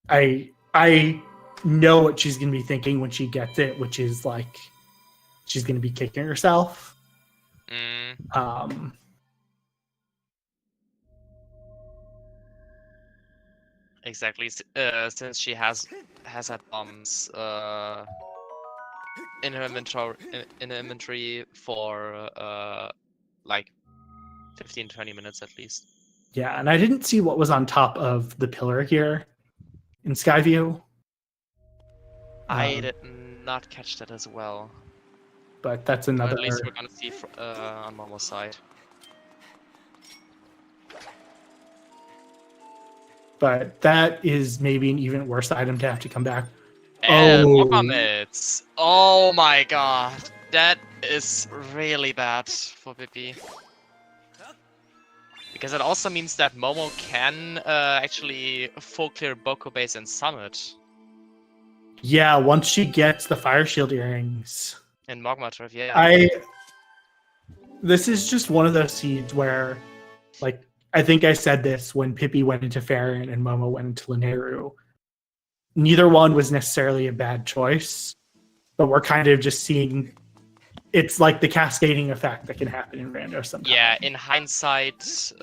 I know what she's going to be thinking when she gets it, which is like she's going to be kicking herself. Exactly. Since she has had bombs in her inventory for like 15-20 minutes at least. Yeah, and I didn't see what was on top of the pillar here in Skyview. I did not catch that as well. But that's another. Or at least we're gonna see on Momo's side. But that is maybe an even worse item to have to come back. And Remlits. Oh my god. That is really bad for Pippi. Because it also means that Momo can actually full clear Boko Base and Summit. Yeah, once she gets the Fire Shield earrings. And Magma Turf, yeah. This is just one of those seeds where, like, I think I said this when Pippi went into Farron and Momo went into Lineru. Neither one was necessarily a bad choice, but we're kind of just seeing it's like the cascading effect that can happen in Rando sometimes. Yeah, in hindsight,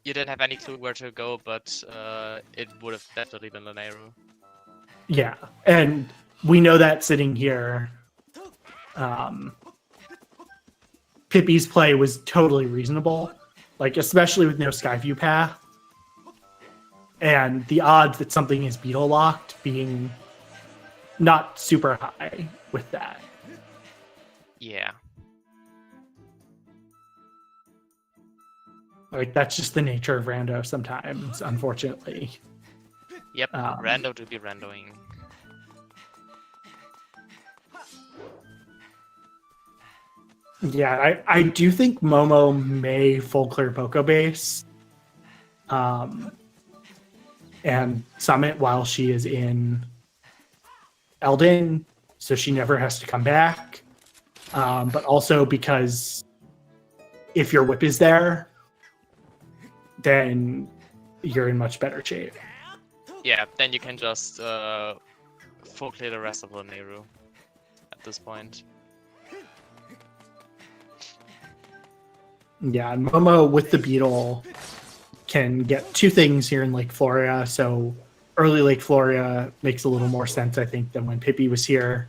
you didn't have any clue where to go, but it would have definitely been Lineru. Yeah, and we know that sitting here. Pippi's play was totally reasonable, like especially with no Skyview path, and the odds that something is beetle locked being not super high with that. Yeah. Like that's just the nature of rando sometimes, unfortunately. Yep, rando to be randoing. Yeah, I do think Momo may full clear Poco Base and Summit while she is in Eldin, so she never has to come back. But also because if your whip is there, then you're in much better shape. Yeah, then you can just full clear the rest of Lineru at this point. Yeah, and Momo with the beetle can get two things here in Lake Floria. So early Lake Floria makes a little more sense, I think, than when Pippi was here.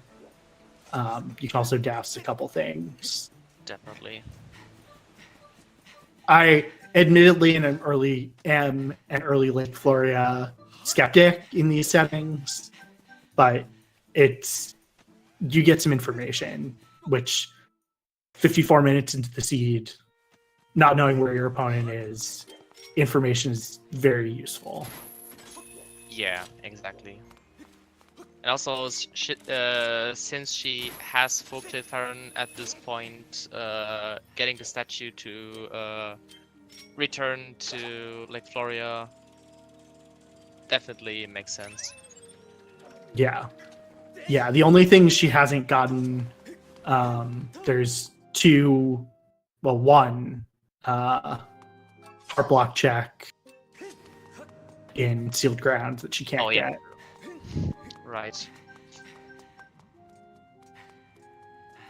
You can also douse a couple things. Definitely. I admittedly am an early Lake Floria skeptic in these settings, but you get some information, which 54 minutes into the seed, not knowing where your opponent is, information is very useful. Yeah, exactly. And also, since she has full clear Farron at this point, getting the statue to return to Lake Floria definitely makes sense. Yeah. Yeah, the only thing she hasn't gotten, there's one heart block check in sealed grounds that she can't get. Right.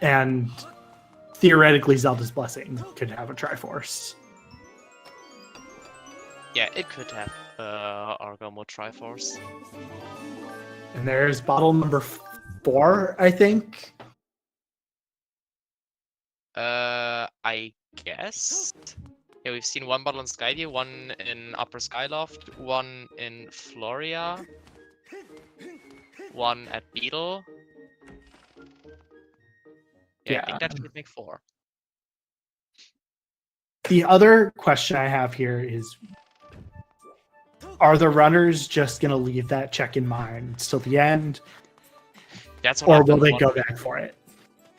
And theoretically, Zelda's Blessing could have a Triforce. Yeah, it could have Argomo Triforce. And there's bottle number 4, I think. I guess. Yeah, we've seen one bottle in Skyview, one in Upper Skyloft, one in Floria, one at Beetle. Yeah, I think that should make 4. The other question I have here is, are the runners just going to leave that check in mind till the end? That's what or will they go back for it?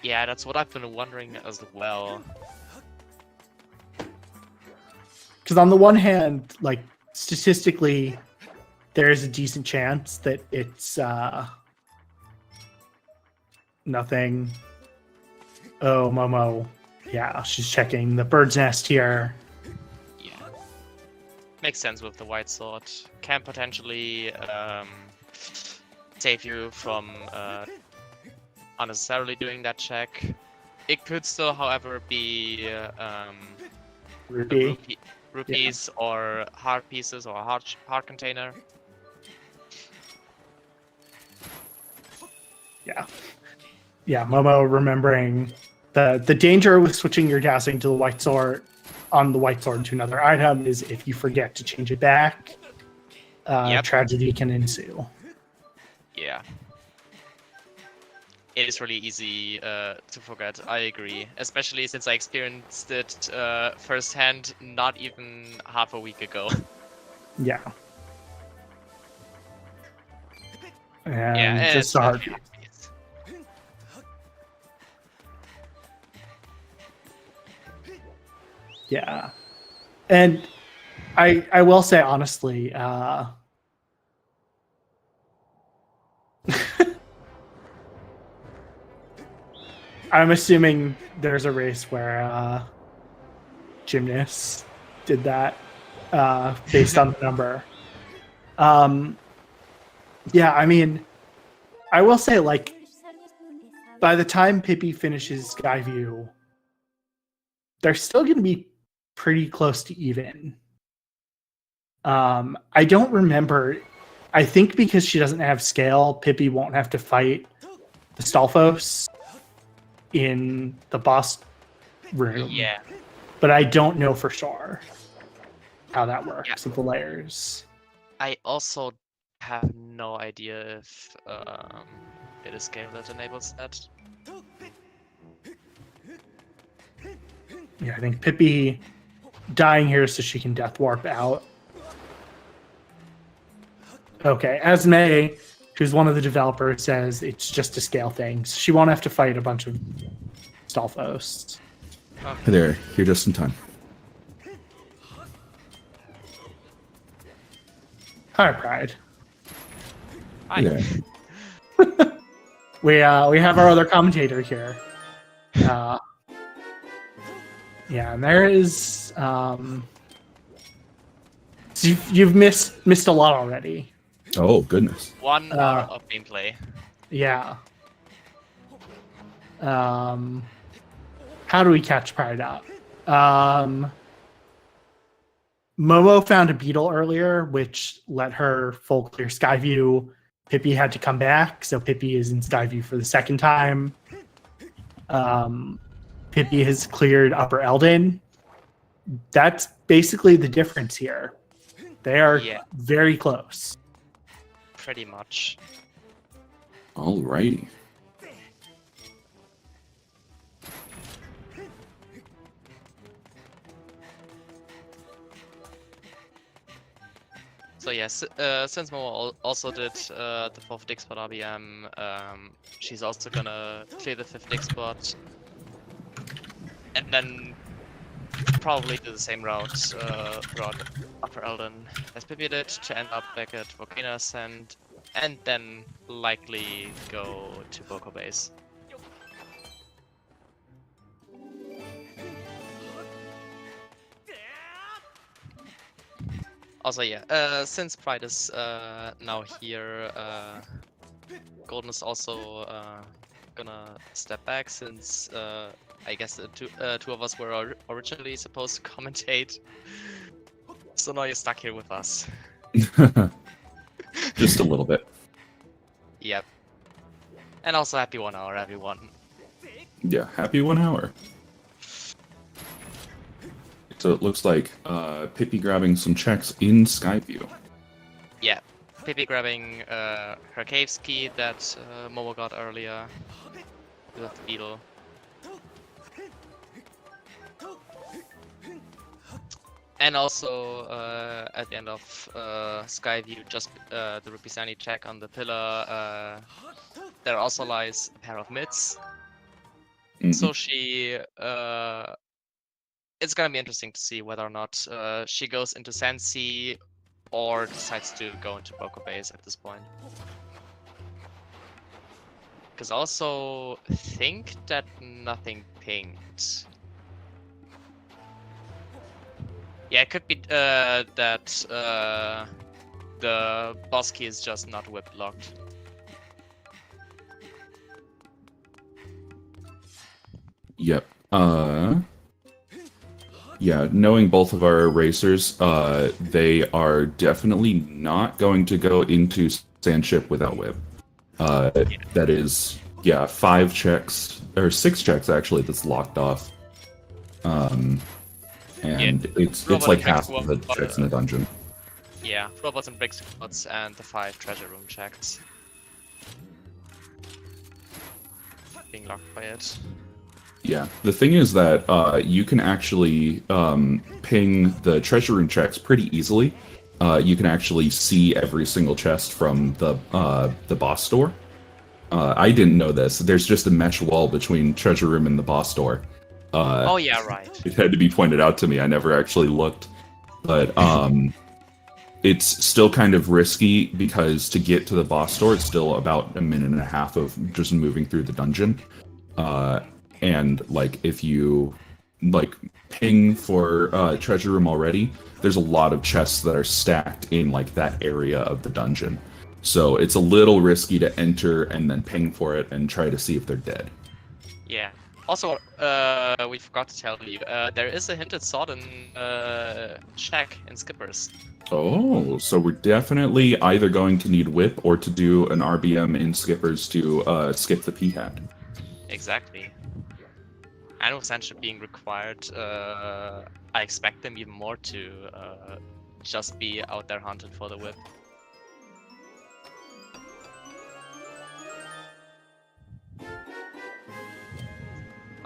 Yeah, that's what I've been wondering as well. Because on the one hand, like statistically, there is a decent chance that it's nothing. Oh, Momo. Yeah, she's checking the bird's nest here. Yeah. Makes sense with the white sword. Can potentially save you from unnecessarily doing that check. It could still, however, be rupees or heart pieces or heart container. Yeah, Momo remembering the danger with switching your dousing to the white sword on the white sword to another item is if you forget to change it back, tragedy can ensue. Yeah. It is really easy to forget, I agree. Especially since I experienced it firsthand not even half a week ago. Yeah. And just a hard piece. Yeah. And I will say honestly, I'm assuming there's a race where gymnasts did that based on the number. Yeah, I mean, I will say, like, by the time Pippi finishes Skyview, they're still going to be pretty close to even. I don't remember. I think because she doesn't have scale, Pippi won't have to fight the Stalfos in the boss room. Yeah. But I don't know for sure how that works with the layers. I also have no idea if it is scale that enables that. Yeah, I think Pippi dying here so she can death warp out. Okay, Esme, who's one of the developers, says it's just a scale thing. So she won't have to fight a bunch of Stalfos. Hey there, you're just in time. Hi, Pride. Hi. Hey there. We have our other commentator here. Yeah, and there is so you've missed a lot already. Oh, goodness. 1 hour of gameplay. Yeah. How do we catch Pride up? Momo found a beetle earlier, which let her full clear Skyview. Pippi had to come back, so Pippi is in Skyview for the second time. Pippi has cleared Upper Eldin. That's basically the difference here. They are very close. Pretty much. Alrighty. So yes, since Momo also did the 4th dig spot RBM, she's also gonna clear the 5th dig spot. And then probably do the same route Upper Eldon as Pippi did to end up back at Volcano Ascent, and then likely go to Boko Base. Also, yeah, since Pride is now here, Golden is also gonna step back since I guess the two of us were originally supposed to commentate. So now you're stuck here with us. Just a little bit. Yep. And also happy 1 hour, everyone. Yeah, happy 1 hour. So it looks like Pippi grabbing some checks in Skyview. Yeah. Pippi grabbing her cave's key that Momo got earlier with the beetle. And also, at the end of Skyview, just the Rupisani check on the pillar, there also lies a pair of mids. Mm-hmm. So she, it's gonna be interesting to see whether or not she goes into Sansi or decides to go into Boko Base at this point. Because also think that nothing pinged. Yeah, it could be that the boss key is just not whip locked. Yep. Yeah, knowing both of our racers, they are definitely not going to go into Sandship without whip. That is, 5 checks, or 6 checks actually, that's locked off. And it's like half of the checks in the dungeon. Yeah, robots and brick squads and the 5 treasure room checks. Being locked by it. Yeah, the thing is that you can actually ping the treasure room checks pretty easily. You can actually see every single chest from the boss store. I didn't know this. There's just a mesh wall between treasure room and the boss store. Oh yeah, right. It had to be pointed out to me. I never actually looked, but it's still kind of risky because to get to the boss store, it's still about a minute and a half of just moving through the dungeon. And like if you like ping for treasure room already, there's a lot of chests that are stacked in like that area of the dungeon. So it's a little risky to enter and then ping for it and try to see if they're dead. Yeah. Also, we forgot to tell you, there is a hinted sword in check in Skippers. Oh, so we're definitely either going to need whip or to do an RBM in skippers to skip the P-hat. Exactly. And with Sancho being required, I expect them even more to just be out there hunted for the whip.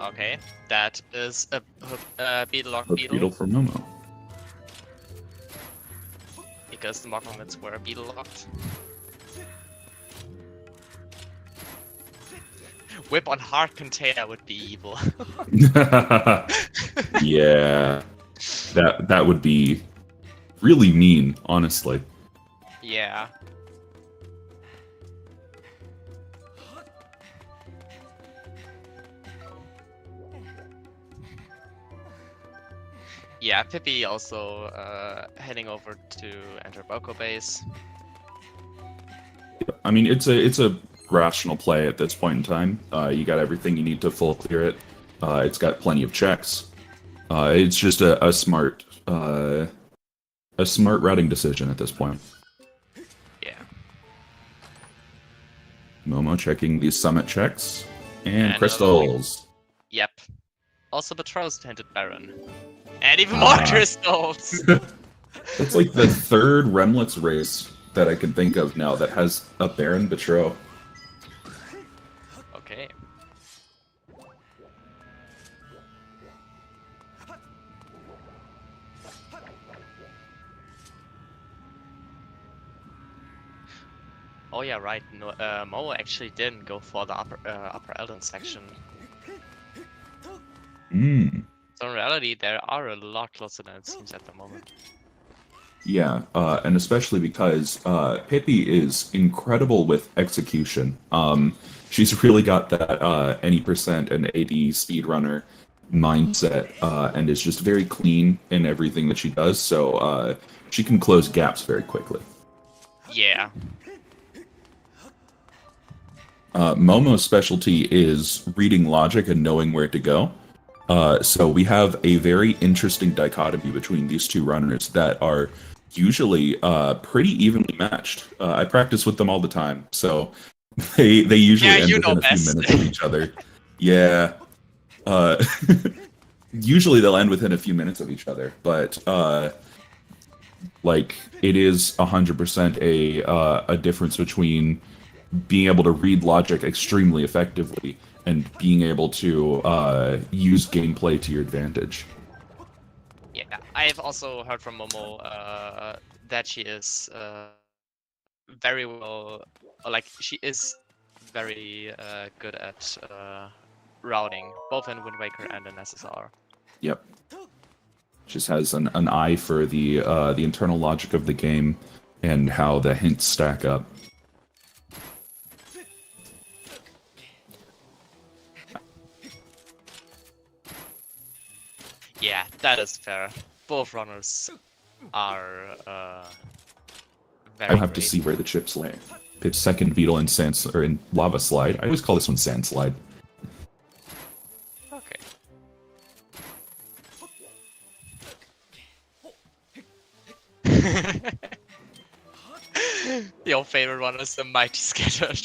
Okay, that is a beetle lock Hook beetle for Momo. because the Mogmomits were beetle locked. Whip on hard container would be evil. Yeah, that would be really mean, honestly. Yeah. Yeah, Pippi also heading over to enter Boko base. I mean, it's a rational play at this point in time. You got everything you need to full clear it. It's got plenty of checks. It's just a smart routing decision at this point. Yeah. Momo checking these summit checks and And crystals. Yep. Also betroths hinted Baron. And even more crystals! It's like the third Remlits race that I can think of now that has a Baron Betrow. Okay. Oh yeah, right. No, Mo actually didn't go for the upper Elden section. Mm. So in reality, there are a lot closer than it seems at the moment. Yeah, and especially because Pippi is incredible with execution. She's really got that any percent and AD speedrunner mindset, and is just very clean in everything that she does. So she can close gaps very quickly. Yeah. Momo's specialty is reading logic and knowing where to go. So we have a very interesting dichotomy between these two runners that are usually pretty evenly matched. I practice with them all the time, so they usually end within a few minutes of each other. Yeah. Usually they'll end within a few minutes of each other, but like it is 100% a difference between being able to read logic extremely effectively and being able to use gameplay to your advantage. Yeah, I've also heard from Momo that she is very well, like she is very good at routing, both in Wind Waker and in SSR. Yep. Just has an eye for the internal logic of the game and how the hints stack up. Yeah, that is fair. Both runners are very I have great. to see where the chips lay. Pip's second beetle in in lava slide. I always call this one sand slide. Okay. Your favorite one is the mighty scattered.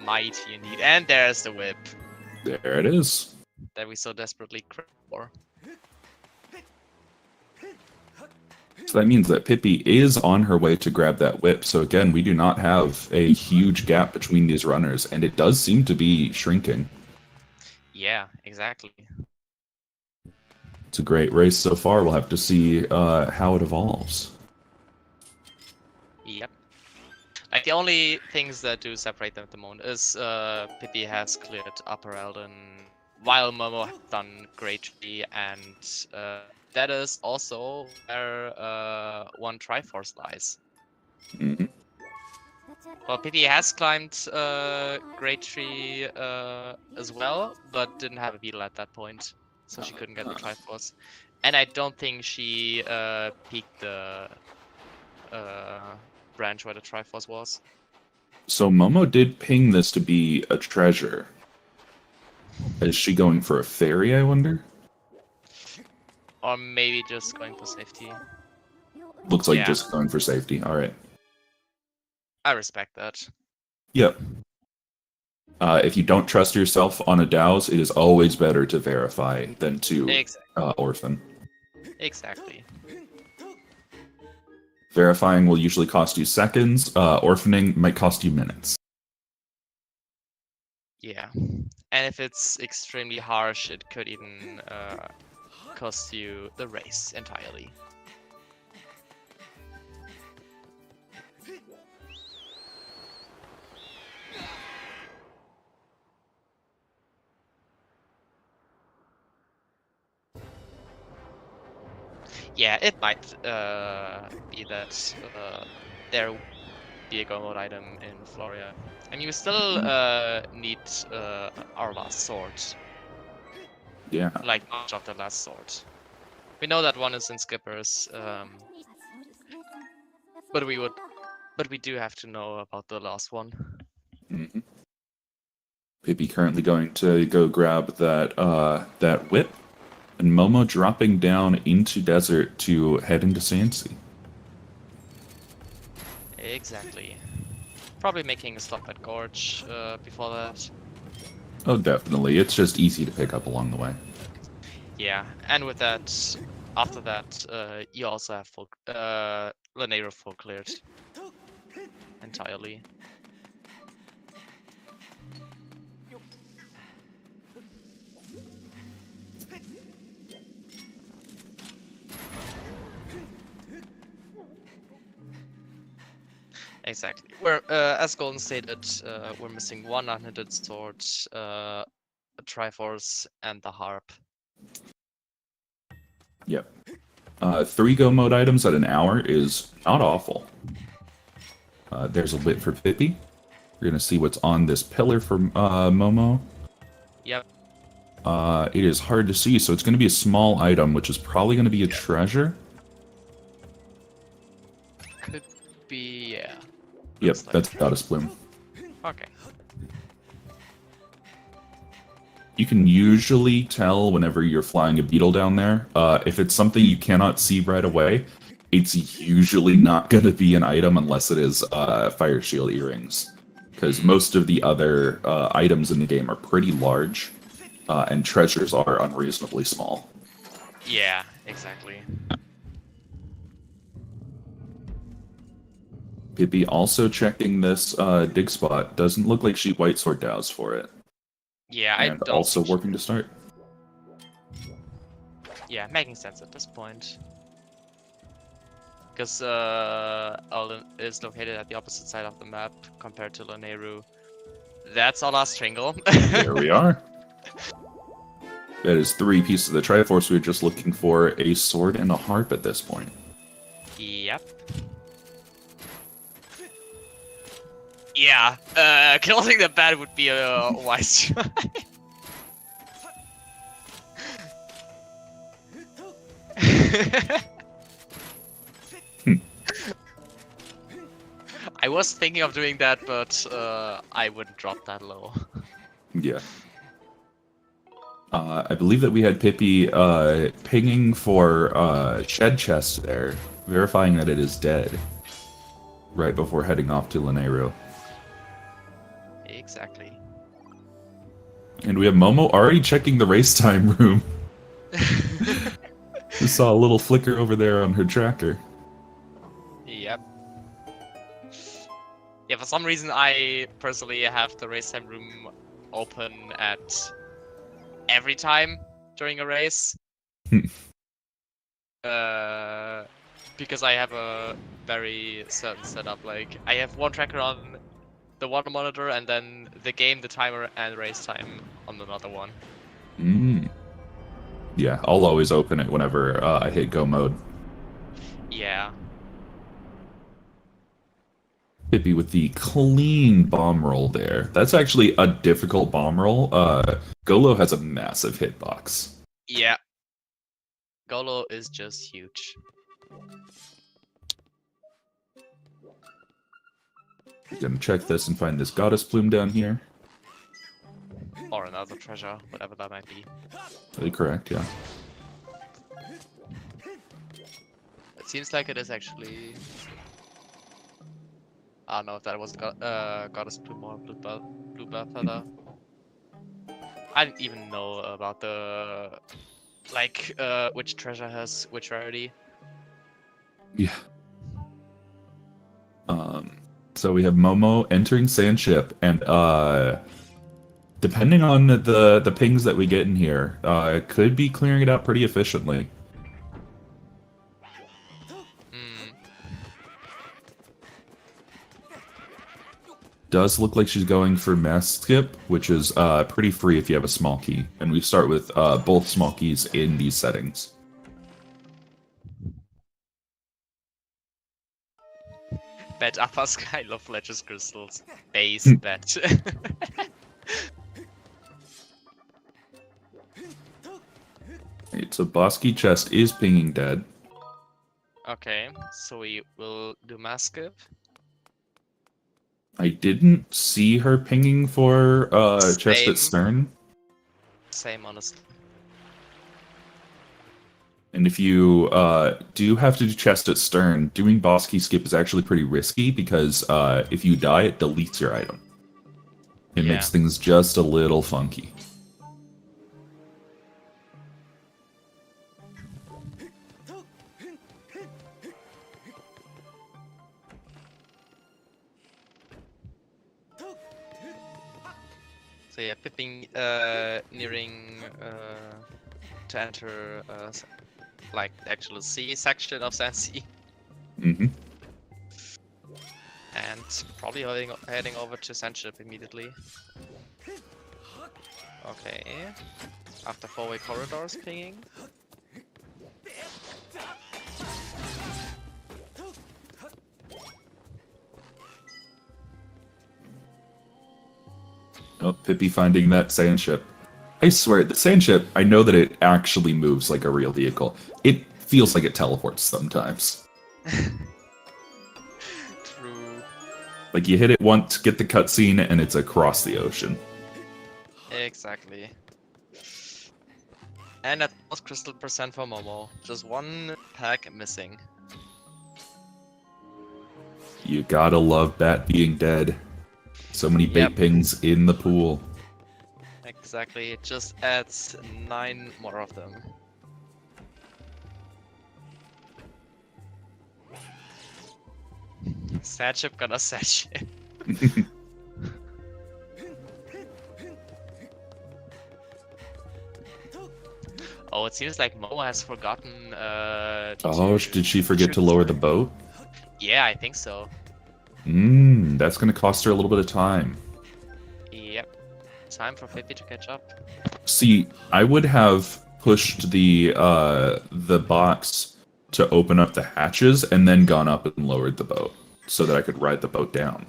Mighty indeed, and there's the whip There it is. that we so desperately crave for. So that means that Pippi is on her way to grab that whip. So again, we do not have a huge gap between these runners, and it does seem to be shrinking. Yeah, exactly. It's a great race so far. We'll have to see how it evolves. Yep. Like the only things that do separate them at the moment is Pippi has cleared Upper Elden, while Momo has done greatly, and that is also where one Triforce lies. Mm-hmm. Well, Pippi has climbed Great Tree as well, but didn't have a beetle at that point, so she couldn't get the Triforce. And I don't think she peeked the branch where the Triforce was. So Momo did ping this to be a treasure. Is she going for a fairy, I wonder? Or maybe just going for safety. Looks like Yeah. just going for safety. Alright. I respect that. Yep. If you don't trust yourself on a douse, it is always better to verify than to orphan. Exactly. Verifying will usually cost you seconds. Orphaning might cost you minutes. Yeah. And if it's extremely harsh, it could even cost you the race entirely. Yeah, it might be that there will be a go mode item in Floria. I mean, we still need our last sword. Yeah. Like, much of the last sword. We know that one is in Skippers, but we do have to know about the last one. Mm-hmm. Pippi currently going to go grab that whip, and Momo dropping down into desert to head into Sandsea. Exactly. Probably making a stop at Gorge before that. Oh, definitely. It's just easy to pick up along the way. Yeah, and with that, after that, you also have full Lanero full cleared entirely. Exactly. We're as Golden stated, we're missing one unhindered sword, a Triforce, and the harp. Yep. 3 go mode items at an hour is not awful. There's a whip for Pippi. We're gonna see what's on this pillar for Momo. Yep. It is hard to see, so it's gonna be a small item, which is probably gonna be a treasure. Could be, yeah. Yep, Looks like that's Goddess Bloom. Okay. You can usually tell whenever you're flying a beetle down there. If it's something you cannot see right away, it's usually not going to be an item unless it is Fire Shield earrings. Because most of the other items in the game are pretty large, and treasures are unreasonably small. Yeah, exactly. Pippi also checking this dig spot. Doesn't look like she White Sword doused for it. Yeah, And I don't also think working to start. Yeah, making sense at this point. Because Alden is located at the opposite side of the map compared to Laneru. That's our last Tringle. There we are. That is 3 pieces of the Triforce. We were just looking for a sword and a harp at this point. Yep. Yeah, closing the bat would be a wise try. I was thinking of doing that, but I wouldn't drop that low. Yeah. I believe that we had Pippi pinging for Shed Chest there, verifying that it is dead, right before heading off to Lanero. Exactly. And we have Momo already checking the race time room. We saw a little flicker over there on her tracker. Yep. Yeah, for some reason I personally have the race time room open at every time during a race. Because I have a very certain setup. Like, I have one tracker on the one monitor, and then the game, the timer, and race time on another one. Yeah, I'll always open it whenever I hit go mode. Yeah. Pippy with the clean bomb roll there. That's actually a difficult bomb roll. Golo has a massive hitbox. Yeah. Golo is just huge. I'm gonna check this and find this goddess plume down here. Or another treasure, whatever that might be. Really correct, yeah. It seems like it is actually... I don't know if that was Goddess Plume or Bluebell Feather. I didn't even know about the... Like, which treasure has which rarity. Yeah. So we have Momo entering Sandship, and depending on the pings that we get in here, could be clearing it out pretty efficiently. Does look like she's going for Mass Skip, which is pretty free if you have a small key. And we start with both small keys in these settings. Bet Upper Sky Love Ledges Crystals. Base bet. Right, so Bosky Chest is pinging dead. Okay, so we will do Mass Skip. I didn't see her pinging for chest at stern. Same, honestly. And if you do have to do chest at stern, doing boss key skip is actually pretty risky because if you die, it deletes your item. It makes things just a little funky. So yeah, Pipping nearing to enter like the actual C section of Sansi. Mm-hmm. And probably heading over to Sandship immediately. Okay. After four-way corridors pinging. Oh, Pippy finding that sand ship. I swear, the sand ship, I know that it actually moves like a real vehicle. It feels like it teleports sometimes. True. Like, you hit it once, get the cutscene, and it's across the ocean. Exactly. And that was crystal percent for Momo. Just one pack missing. You gotta love Bat being dead. So many bait pings in the pool. Exactly, it just adds 9 more of them. Sad ship gonna sad ship. Oh, it seems like Momo has forgotten. Oh, did she forget to lower the boat? Yeah, I think so. That's gonna cost her a little bit of time. Yep. Time for Pippy to catch up. See, I would have pushed the box to open up the hatches and then gone up and lowered the boat so that I could ride the boat down.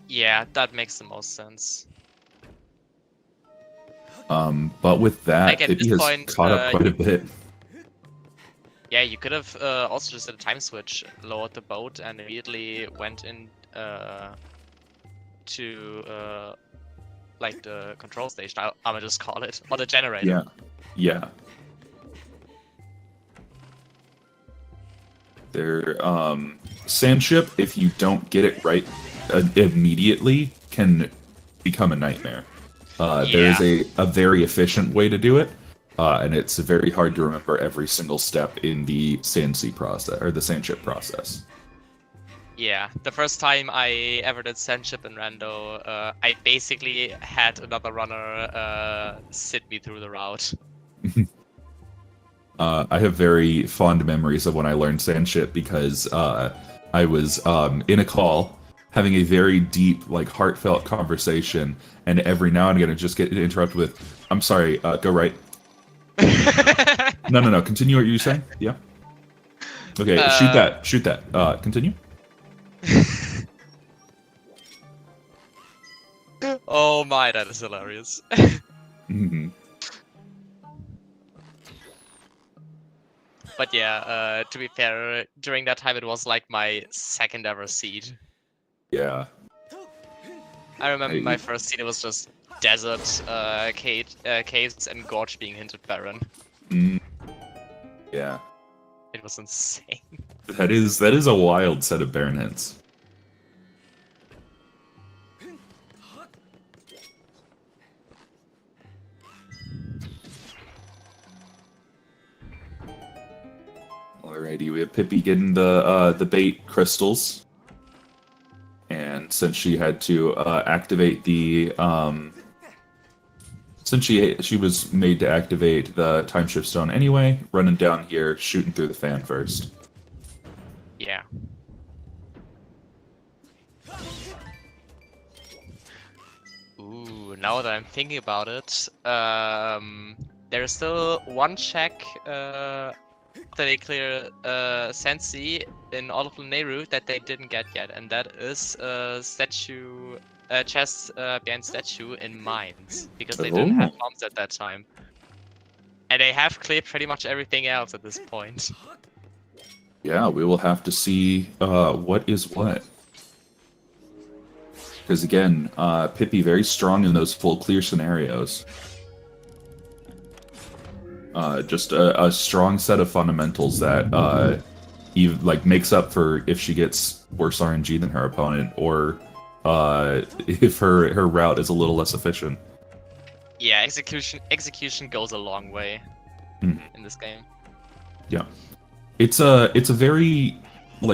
Yeah, that makes the most sense. But with that, Pippy has caught up quite a bit. Yeah, you could have also just did a time switch, lowered the boat, and immediately went in to like the control station. I'm gonna just call it, or the generator. Yeah, yeah. Their sand ship, if you don't get it right immediately, can become a nightmare. There is a very efficient way to do it. And it's very hard to remember every single step in the Sandsea process, or the Sandship process. Yeah, the first time I ever did Sandship in Rando, I basically had another runner sit me through the route. I have very fond memories of when I learned Sandship because I was in a call, having a very deep, like, heartfelt conversation, and every now and again I just get interrupted with, "I'm sorry, go right." No. Continue what you were saying. Yeah. Okay. Shoot that. Continue. Oh my, that is hilarious. Hmm. But yeah, to be fair, during that time it was like my second ever seed. Yeah. I remember my I- first seed, it was just desert, caves and gorge being hinted barren. Mm, yeah. It was insane. That is a wild set of Baron hints. Alrighty, we have Pippi getting the bait crystals, and since she had to activate the since she was made to activate the time shift stone anyway, running down here, shooting through the fan first. Yeah. Ooh, now that I'm thinking about it, there is still one check after they clear Sensi in all of Luneru that they didn't get yet, and that is statue chest behind statue in mines, because they didn't have bombs at that time. And they have cleared pretty much everything else at this point. Yeah, we will have to see what is what. Because again, Pippi very strong in those full clear scenarios. Just a strong set of fundamentals that makes up for if she gets worse RNG than her opponent, or if her route is a little less efficient. Yeah, execution goes a long way in this game. Yeah, it's a very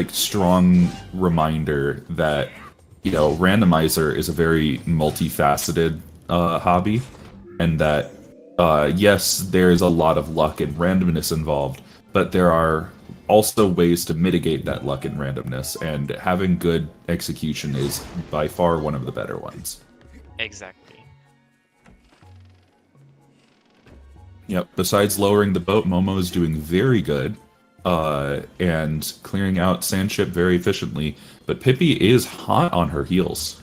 strong reminder that Randomizer is a very multifaceted hobby, and that yes, there's a lot of luck and randomness involved, but there are also ways to mitigate that luck and randomness, and having good execution is by far one of the better ones. Exactly. Yep, besides lowering the boat, Momo is doing very good, and clearing out Sandship very efficiently, but Pippi is hot on her heels.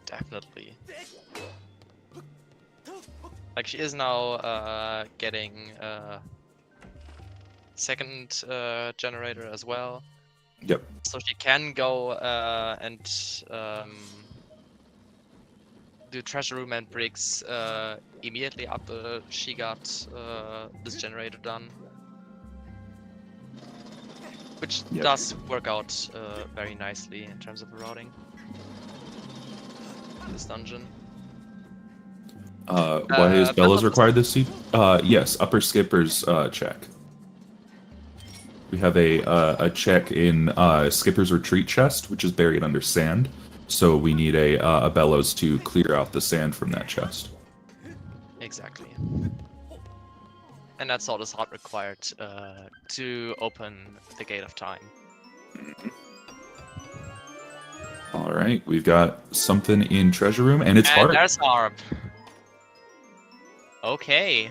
Definitely. Like, she is now getting second generator as well. Yep. So she can go and do treasure room and bricks immediately after she got this generator done. Which Yep. does work out very nicely in terms of routing this dungeon. Why is Bella's required this seat? Yes, upper skipper's check. We have a check in Skipper's retreat chest, which is buried under sand. So we need a bellows to clear out the sand from that chest. Exactly. And that's all the slot required to open the Gate of Time. All right, we've got something in treasure room, and it's And hard. there's Arb. Okay.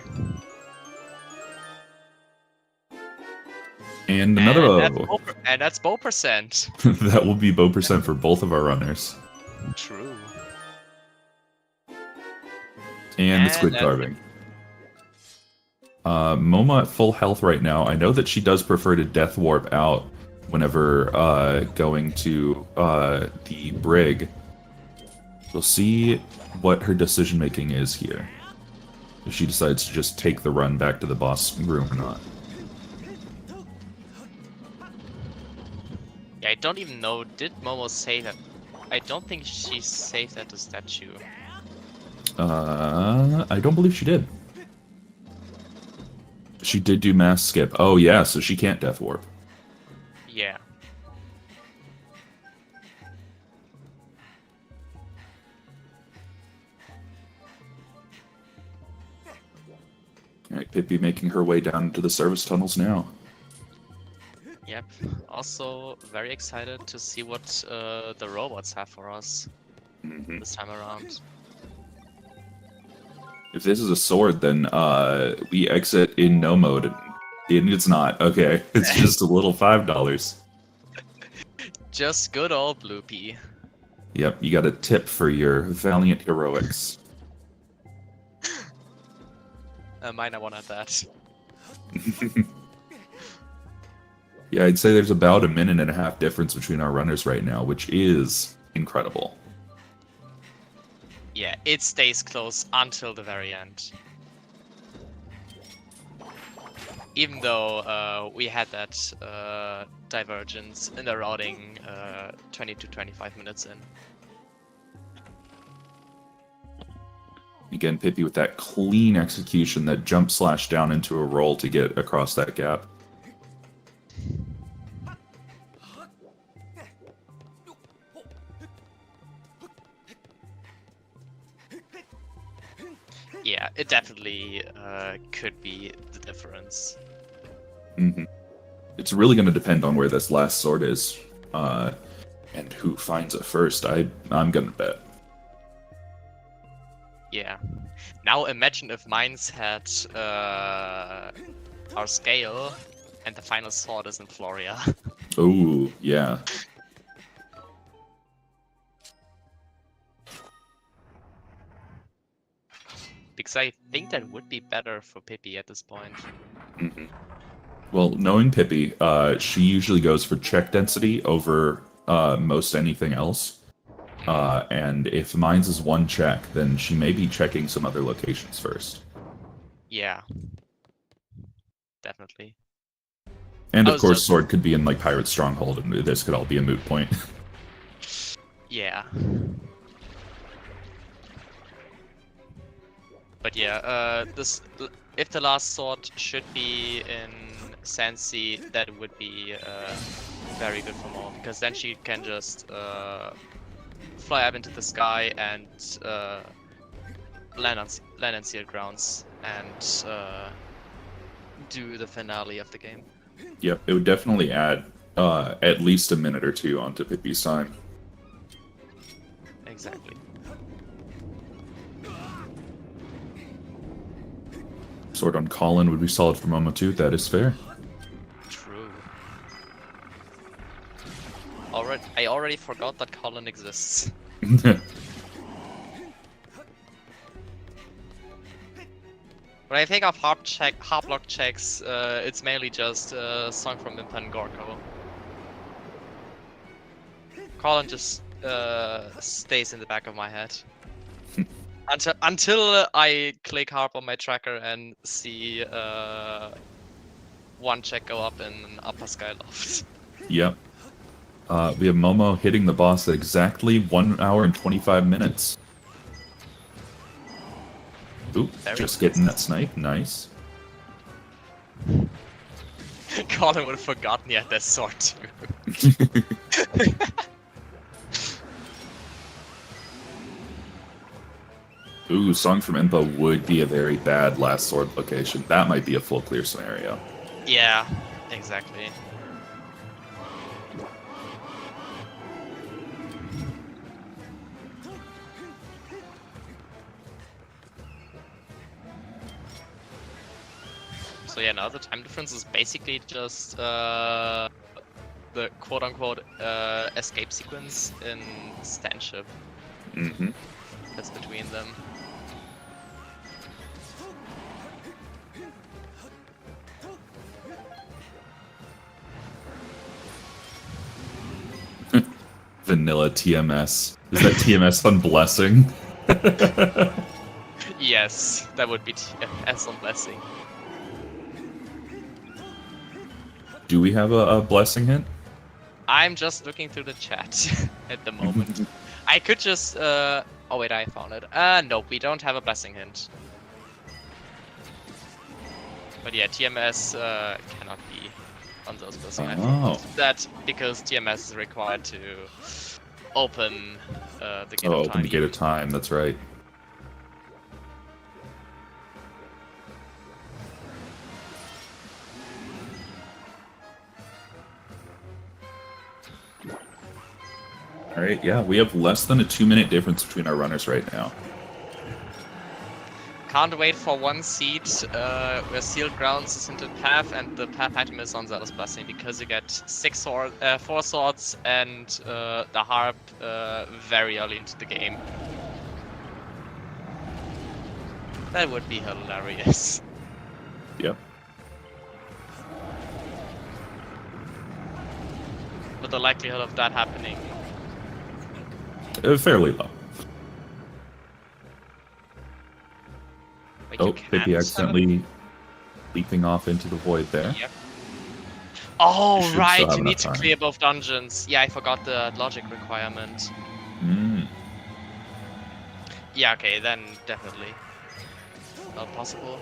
And another bow. And that's bow percent. That will be bow percent for both of our runners. True. And the And squid that's carving. Moma at full health right now. I know that she does prefer to death warp out whenever going to the brig. We'll see what her decision making is here. If she decides to just take the run back to the boss room or not. Yeah, I don't even know. Did Momo say that? I don't think she saved at the statue. I don't believe she did. She did do mass skip. Oh yeah, so she can't death warp. Yeah. Alright, Pippi making her way down into the service tunnels now. Yep. Also very excited to see what the robots have for us this time around. If this is a sword, then we exit in no mode. And it's not. Okay, it's just a little $5. Just good old Bloopy. Yep, you got a tip for your valiant heroics. Mine, I wanted that. Yeah, I'd say there's about a minute and a half difference between our runners right now, which is incredible. Yeah, it stays close until the very end. Even though we had that divergence in the routing 20 to 25 minutes in. Again, Pippy with that clean execution, that jump slash down into a roll to get across that gap. Yeah, it definitely could be the difference. Mm-hmm. It's really going to depend on where this last sword is, and who finds it first. I'm going to bet. Yeah. Now imagine if mines had our scale and the final sword is in Floria. Oh, yeah. Because I think that would be better for Pippy at this point. Mm-hmm. Well, knowing Pippy, she usually goes for check density over most anything else. And if mine's is one check, then she may be checking some other locations first. Yeah. Definitely. And I of was course, just- Sword could be in like Pirate Stronghold, and this could all be a moot point. Yeah. But yeah, if the last sword should be in Sansi, that would be very good for Mo, because then she can just fly up into the sky and land on sealed grounds and do the finale of the game. Yep, it would definitely add at least a minute or two onto Pippy's time. Exactly. Sword on Colin would be solid for Momo too, that is fair. True. I already forgot that Colin exists. When I think of hard block checks, it's mainly just a song from Impa and Gorko. Colin just stays in the back of my head. Until I click harp on my tracker and see one check go up in Upper Skyloft. Yep. We have Momo hitting the boss at exactly 1 hour and 25 minutes. Ooh, just getting that snipe. Nice. Colin would have forgotten he had that sword too. Ooh, Song from Impa would be a very bad last sword location. That might be a full clear scenario. Yeah, exactly. So yeah, now the time difference is basically just the quote-unquote escape sequence in Stanship Mm-hmm. that's between them. Vanilla TMS. Is that TMS on Blessing? Yes, that would be TMS on Blessing. Do we have a Blessing hint? I'm just looking through the chat at the moment. I could just oh wait, I found it. No, we don't have a blessing hint. But yeah, TMS cannot be on those blessing. I Oh. think that because TMS is required to open the gate Oh, of open time. the Gate of Time, that's right. Alright, yeah, we have less than a 2-minute difference between our runners right now. can't wait for one seed where Sealed Grounds is into path and the path item is on Zelda's Blessing, because you get 4 swords and the harp very early into the game. That would be hilarious. Yep. But the likelihood of that happening... Fairly low. Wait, Oh, you Pippy can't accidentally leaping off into the void there. Yep. Oh, Should still right, have you need enough to time. clear both dungeons. Yeah, I forgot the logic requirement. Mm. Yeah, okay, then definitely. Not possible.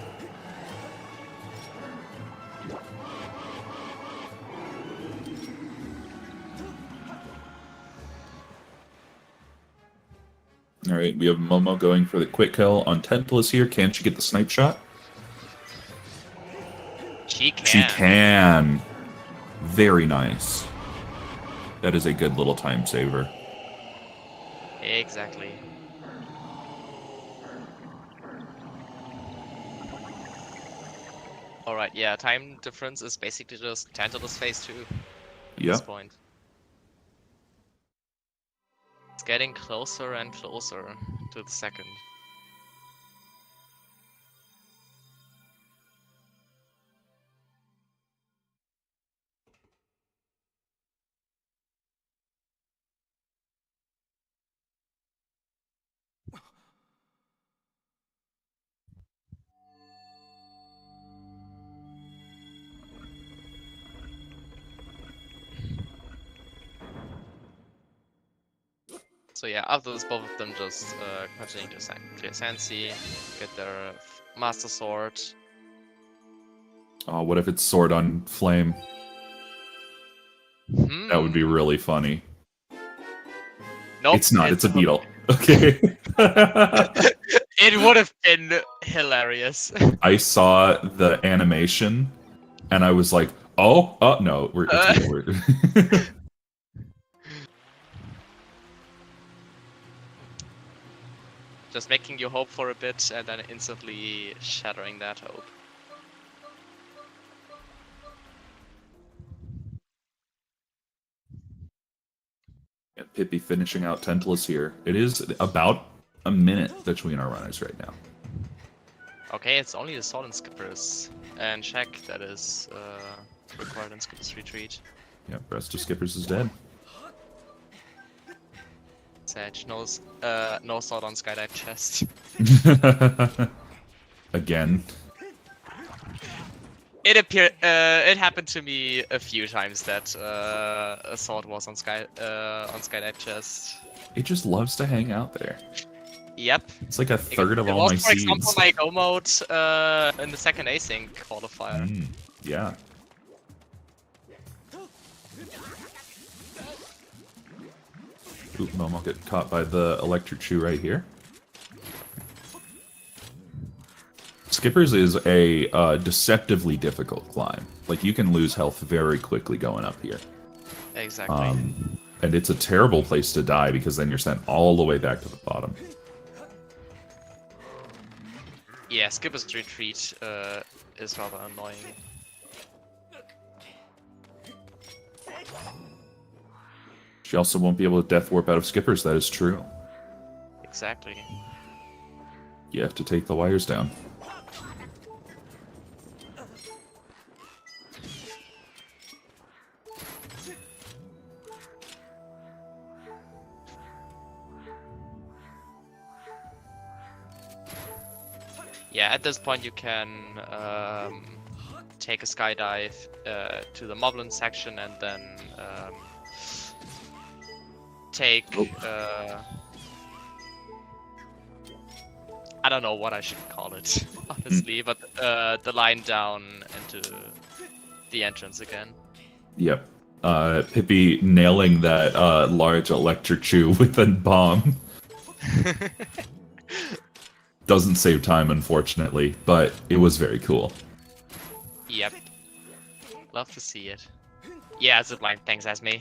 All right, we have Momo going for the quick kill on Tentacles here. Can she get the snipe shot? She can. She can. Very nice. That is a good little time saver. Exactly. Alright, yeah, time difference is basically just Tantalus phase 2 at this Yep. point. It's getting closer and closer to the second. So yeah, after this, both of them just continue to clear Sansi, get their Master Sword. Oh, what if it's sword on flame? That would be really funny. Nope, It's not. It's a beetle. Okay. It would have been hilarious. I saw the animation, and I was like, "Oh, no, we're." Just making you hope for a bit and then instantly shattering that hope. Yeah, Pippy finishing out Tentacles here. It is about a minute between our runners right now. Okay, it's only the Sword and Skippers. And check, that is required in Skippers Retreat. Yeah, rest of Skippers is dead. Sage, no Sword on Skydive chest. Again. It happened to me a few times that a sword was on Skydive chest. It just loves to hang out there. Yep. It's like a third of It all was, my for example, seeds. my Go mode in the second async qualifier. Yeah. Oop, Momo get caught by the electric shoe right here. Skippers is a deceptively difficult climb. Like, you can lose health very quickly going up here. Exactly. And it's a terrible place to die, because then you're sent all the way back to the bottom. Yeah, Skipper's Retreat is rather annoying. She also won't be able to death warp out of Skippers, that is true. Exactly. You have to take the wires down. Yeah, at this point you can take a skydive to the Moblin section and then take I don't know what I should call it, honestly, but the line down into the entrance again. Yep. Pippy nailing that large electric shoe with a bomb. Doesn't save time, unfortunately, but it was very cool. Yep. Love to see it. Yeah, zipline, thanks, Esme.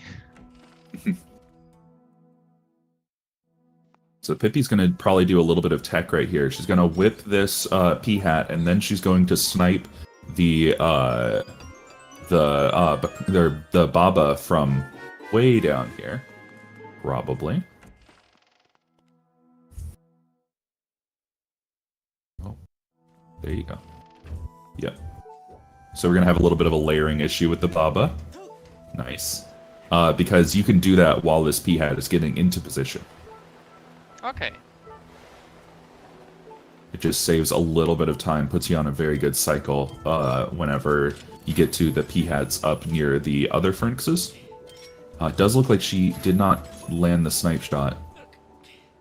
So Pippi's going to probably do a little bit of tech right here. She's going to whip this P-hat, and then she's going to snipe the Baba from way down here, probably. Oh, there you go. Yep. So we're going to have a little bit of a layering issue with the Baba. Nice. Because you can do that while this P-hat is getting into position. Okay. It just saves a little bit of time, puts you on a very good cycle whenever you get to the P-hats up near the other Phoenixes. It does look like she did not land the snipe shot.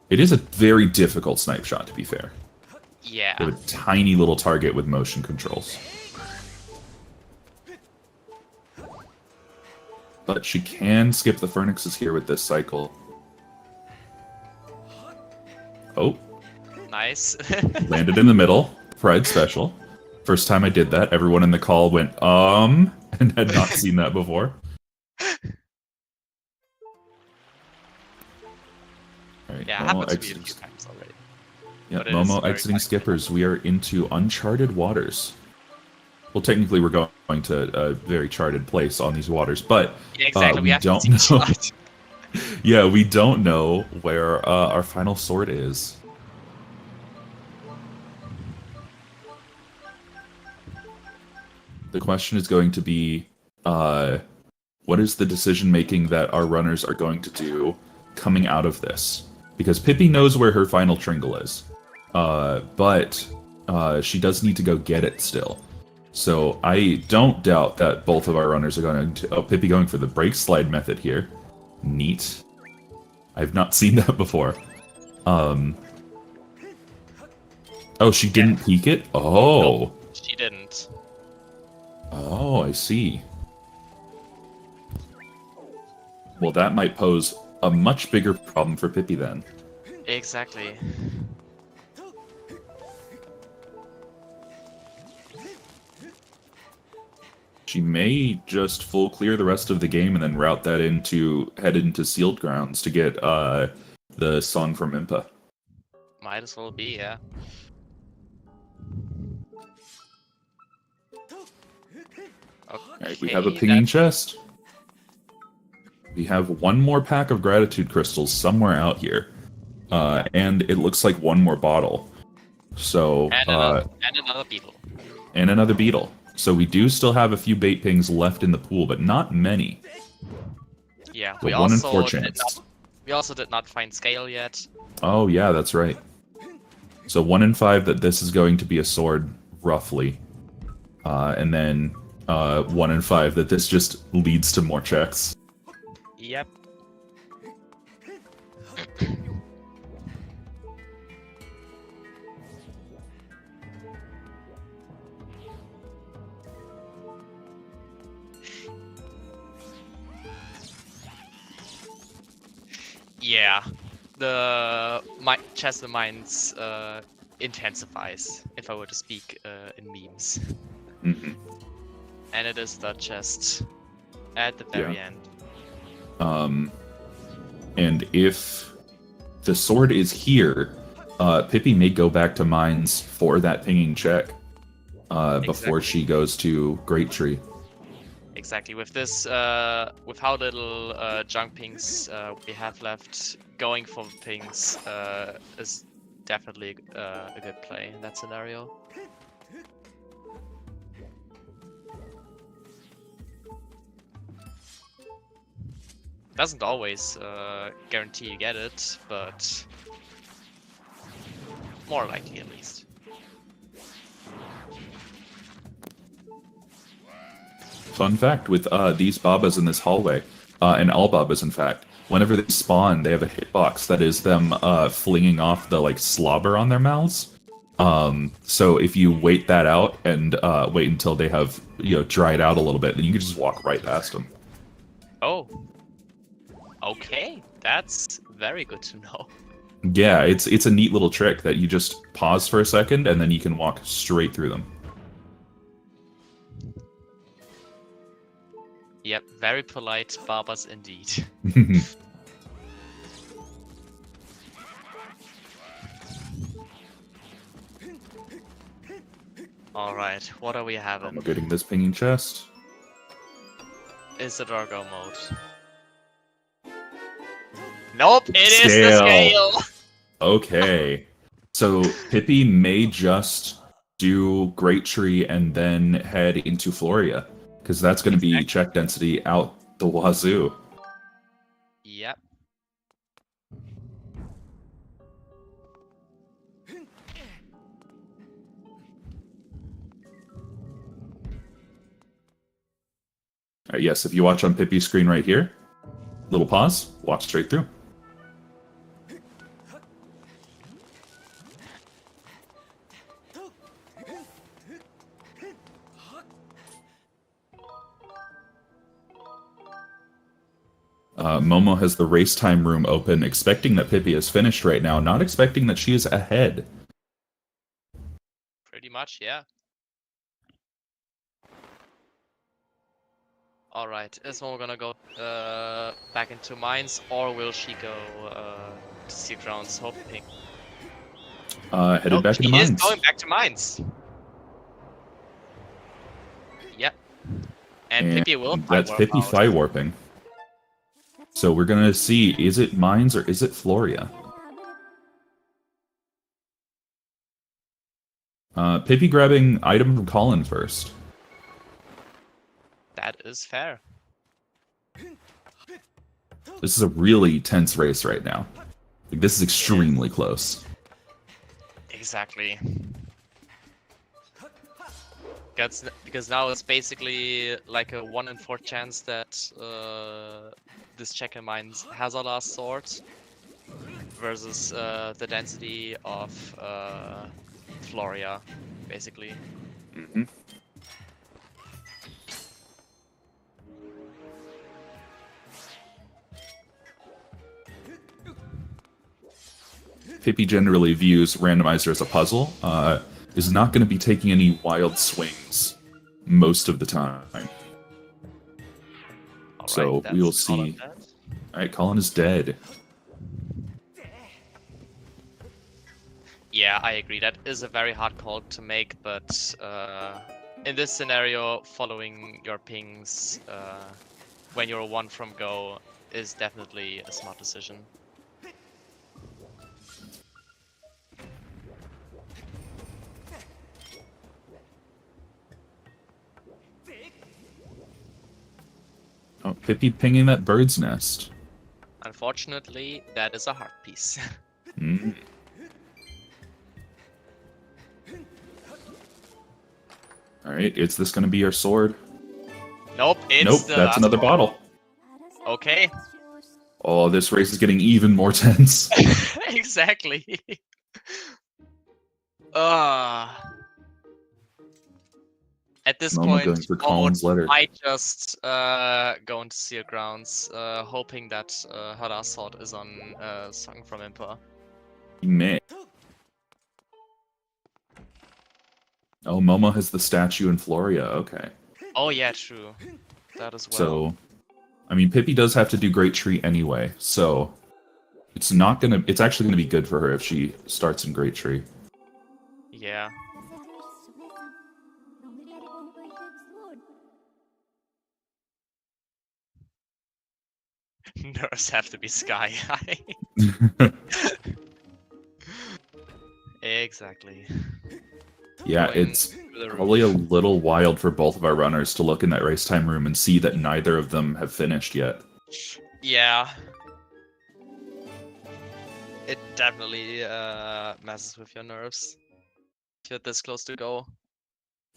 It is a very difficult snipe shot, to be fair. Yeah. You have a tiny little target with motion controls. But she can skip the Phoenixes here with this cycle. Oh. Nice. Landed in the middle. Pride special. First time I did that, everyone in the call went, and had not seen that before. Alright, Yeah, Momo happened to me a exiting. few times already. Yeah, but it is Momo very exiting fun. skippers. We are into uncharted waters. Well, technically, we're going to a very charted place on these waters, but Yeah, exactly. we We haven't don't seen know. shot. Yeah, we don't know where our final sword is. The question is going to be, what is the decision making that our runners are going to do coming out of this? Because Pippi knows where her final Tringle is, but she does need to go get it still. So I don't doubt that both of our runners are going to... Oh, Pippi going for the brake slide method here. Neat. I've not seen that before. Oh, she didn't peek it? Oh. Nope, she didn't. Oh, I see. Well, that might pose a much bigger problem for Pippi then. Exactly. She may just full clear the rest of the game and then route that head into sealed grounds to get the song from Impa. Might as well be, yeah. Alright, we have a pinging chest. We have one more pack of gratitude crystals somewhere out here. And it looks like one more bottle. So And another beetle. and another beetle. So we do still have a few bait pings left in the pool, but not many. Yeah, So we 1 in also 4 did chance. not. We also did not find scale yet. Oh yeah, that's right. So 1 in 5 that this is going to be a sword, roughly. And then 1 in 5 that this just leads to more checks. Yep. Yeah, the chest of mines intensifies, if I were to speak in memes. Mm-hmm. And it is the chest at the very Yeah. end. And if the sword is here, Pippi may go back to mines for that pinging check before Exactly. she goes to Great Tree. Exactly. With this, with how little junk pings we have left, going for pings is definitely a good play in that scenario. Doesn't always guarantee you get it, but more likely at least. Fun fact with these Babas in this hallway, and all Babas in fact, whenever they spawn, they have a hitbox that is them flinging off the like slobber on their mouths. So if you wait that out and wait until they have dried out a little bit, then you can just walk right past them. Oh. Okay, that's very good to know. Yeah, it's a neat little trick that you just pause for a second and then you can walk straight through them. Yep, very polite barbers indeed. Alright, what are we having? I'm getting this pinging chest. Is it Argo mode? Nope, it is the scale! Okay. So Pippi may just do Great Tree and then head into Floria. Because that's going to be check density out the wazoo. Yep. Yes, if you watch on Pippi's screen right here, little pause, walk straight through. Momo has the race time room open, expecting that Pippi is finished right now, not expecting that she is ahead. Pretty much, yeah. Alright, is Momo gonna go back into mines, or will she go to Speedrun's hoping? Headed back into She mines. is going back to mines! Yep. And Pippi will that's Pippi out. Fire Warping. So we're gonna see, is it mines or is it Floria? Pippi grabbing item from Colin first. That is fair. This is a really tense race right now. Like, this is extremely close. Exactly. Because now it's basically like a 1 in 4 chance that this checker mines has a last sword versus the density of Floria, basically. Mm-hmm. Pippi generally views Randomizer as a puzzle, is not going to be taking any wild swings most of the time. All So right, we will that's all of see. that. Alright, Colin is dead. Yeah, I agree. That is a very hard call to make, but in this scenario, following your pings when you're 1 from go is definitely a smart decision. Oh, Pippi pinging that bird's nest. Unfortunately, that is a hard piece. Mm. Alright, is this going to be your sword? Nope, it's Nope, the that's last another one. bottle. Okay. Oh, this race is getting even more tense. Exactly. At this Momo point, going for Momo Colin's letter. might just go into Seal Grounds, hoping that her last sword is on Song from Impa. He may. Oh, Momo has the statue in Floria, okay. Oh yeah, true. That as well. So, I mean, Pippi does have to do Great Tree anyway, so it's not gonna. It's actually gonna be good for her if she starts in Great Tree. Yeah. Nerves have to be sky high. Exactly. Yeah, Going it's through the probably a roof. little wild for both of our runners to look in that race time room and see that neither of them have finished yet. Yeah. It definitely messes with your nerves. If you're this close to go.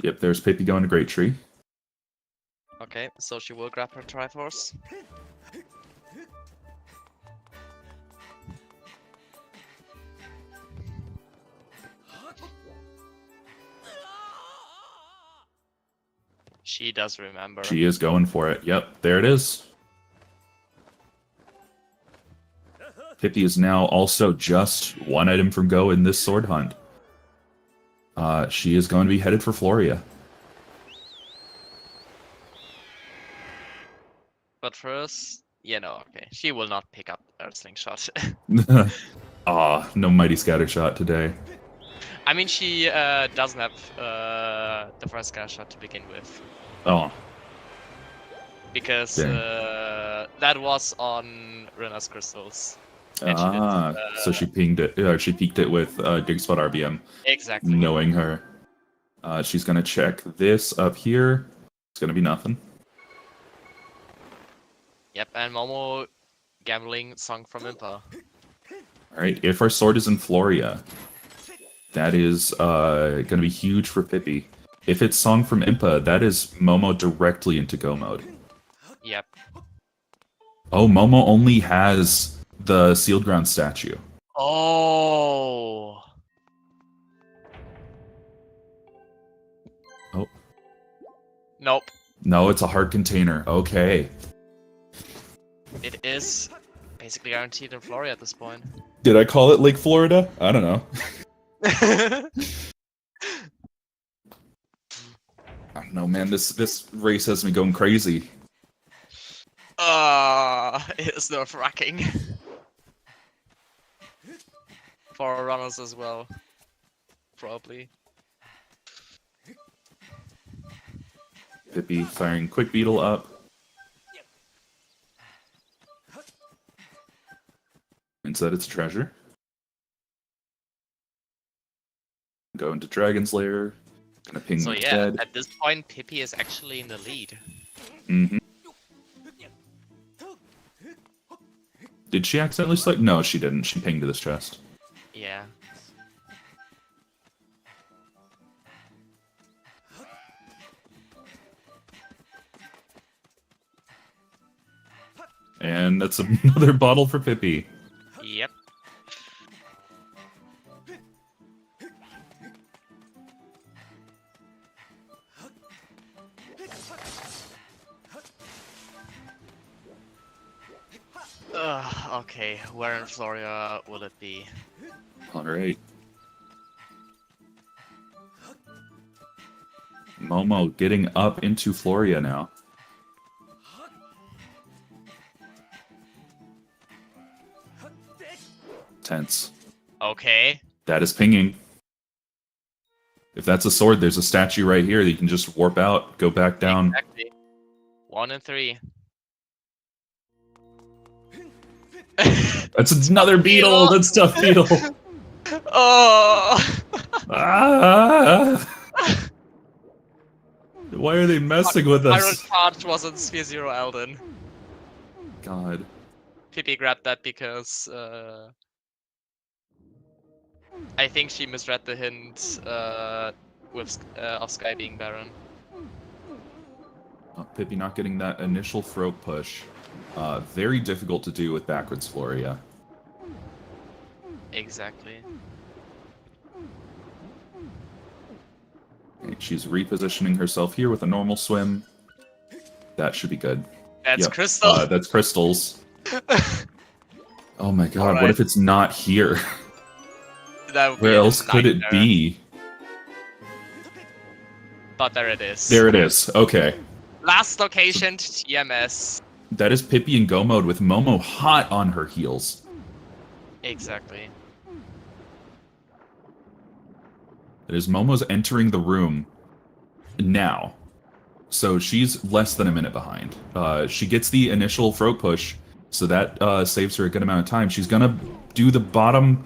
Yep, there's Pippi going to Great Tree. Okay, so she will grab her Triforce. She does remember. She is going for it. Yep, there it is. Pippi is now also just 1 item from go in this sword hunt. She is going to be headed for Floria. But first, okay. She will not pick up Earth Slingshot. Ah, no Mighty Scattershot today. I mean, she doesn't have the first gas shot to begin with. Oh, Because dang. that was on Rena's crystals. And she didn't, So she pinged it. She peeked it with dig spot RBM, exactly. knowing her. She's gonna check this up here. It's gonna be nothing. Yep, and Momo gambling song from Impa. All right. If our sword is in Floria, that is gonna be huge for Pippi. If it's song from Impa, that is Momo directly into go mode. Yep. Oh, Momo only has the sealed ground statue. Oh. Oh. Nope. No, it's a hard container. Okay. It is basically guaranteed in Florida at this point. Did I call it Lake Florida? I don't know. I don't know, man. This race has me going crazy. It is nerve-wracking. For runners as well. Probably. Pippi firing Quick Beetle up. Instead, it's treasure. Go into Dragon's Lair. Gonna ping So the yeah, dead. at this point, Pippi is actually in the lead. Mm-hmm. Did she accidentally select? No, she didn't. She pinged to this chest. Yeah. And that's another bottle for Pippi. Yep. Okay, where in Florida will it be? Alright. Momo getting up into Floria now. Tense. Okay. That is pinging. If that's a sword, there's a statue right here that you can just warp out, go back down. Exactly. 1 and 3. That's another beetle! That's tough beetle! Oh! Ah! Why are they messing with Iron us? Charge was on Sphere Zero Elden. God. Pippi grabbed that because I think she misread the hint of Sky being Baron. Oh, Pippi not getting that initial throat push. Very difficult to do with backwards Floria. Exactly. Okay, she's repositioning herself here with a normal swim. That should be good. That's Yep. Crystal. That's crystals. Oh my god, Alright. what if it's not here? That would be Where a else could it nightmare. be? But there it is. There it is. Okay. Last location, TMS. That is Pippi in go mode with Momo hot on her heels. Exactly. It is Momo's entering the room now. So she's less than a minute behind. She gets the initial throat push, so that saves her a good amount of time. She's gonna do the bottom.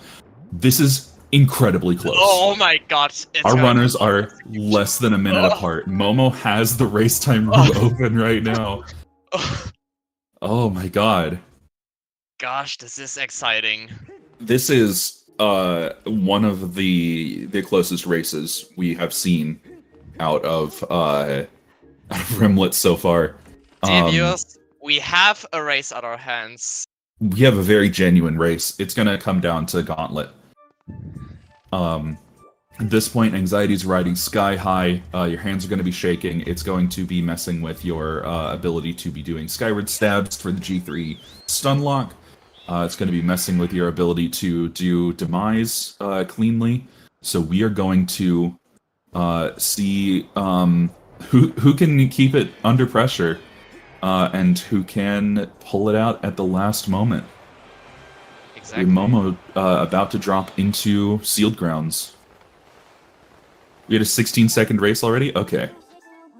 This is incredibly close. Oh my god. It's Our gonna runners be- are less than a minute apart. Momo has the race time room open right now. Oh my god. Gosh, this is exciting. This is one of the closest races we have seen out of Remlits so far. Dear viewers, we have a race at our hands. We have a very genuine race. It's gonna come down to Gauntlet. At this point, anxiety's riding sky high. Your hands are going to be shaking. It's going to be messing with your ability to be doing skyward stabs for the G3 stun lock. It's going to be messing with your ability to do demise cleanly. So we are going to see who can keep it under pressure and who can pull it out at the last moment. Exactly. Momo about to drop into sealed grounds. We had a 16-second race already? Okay.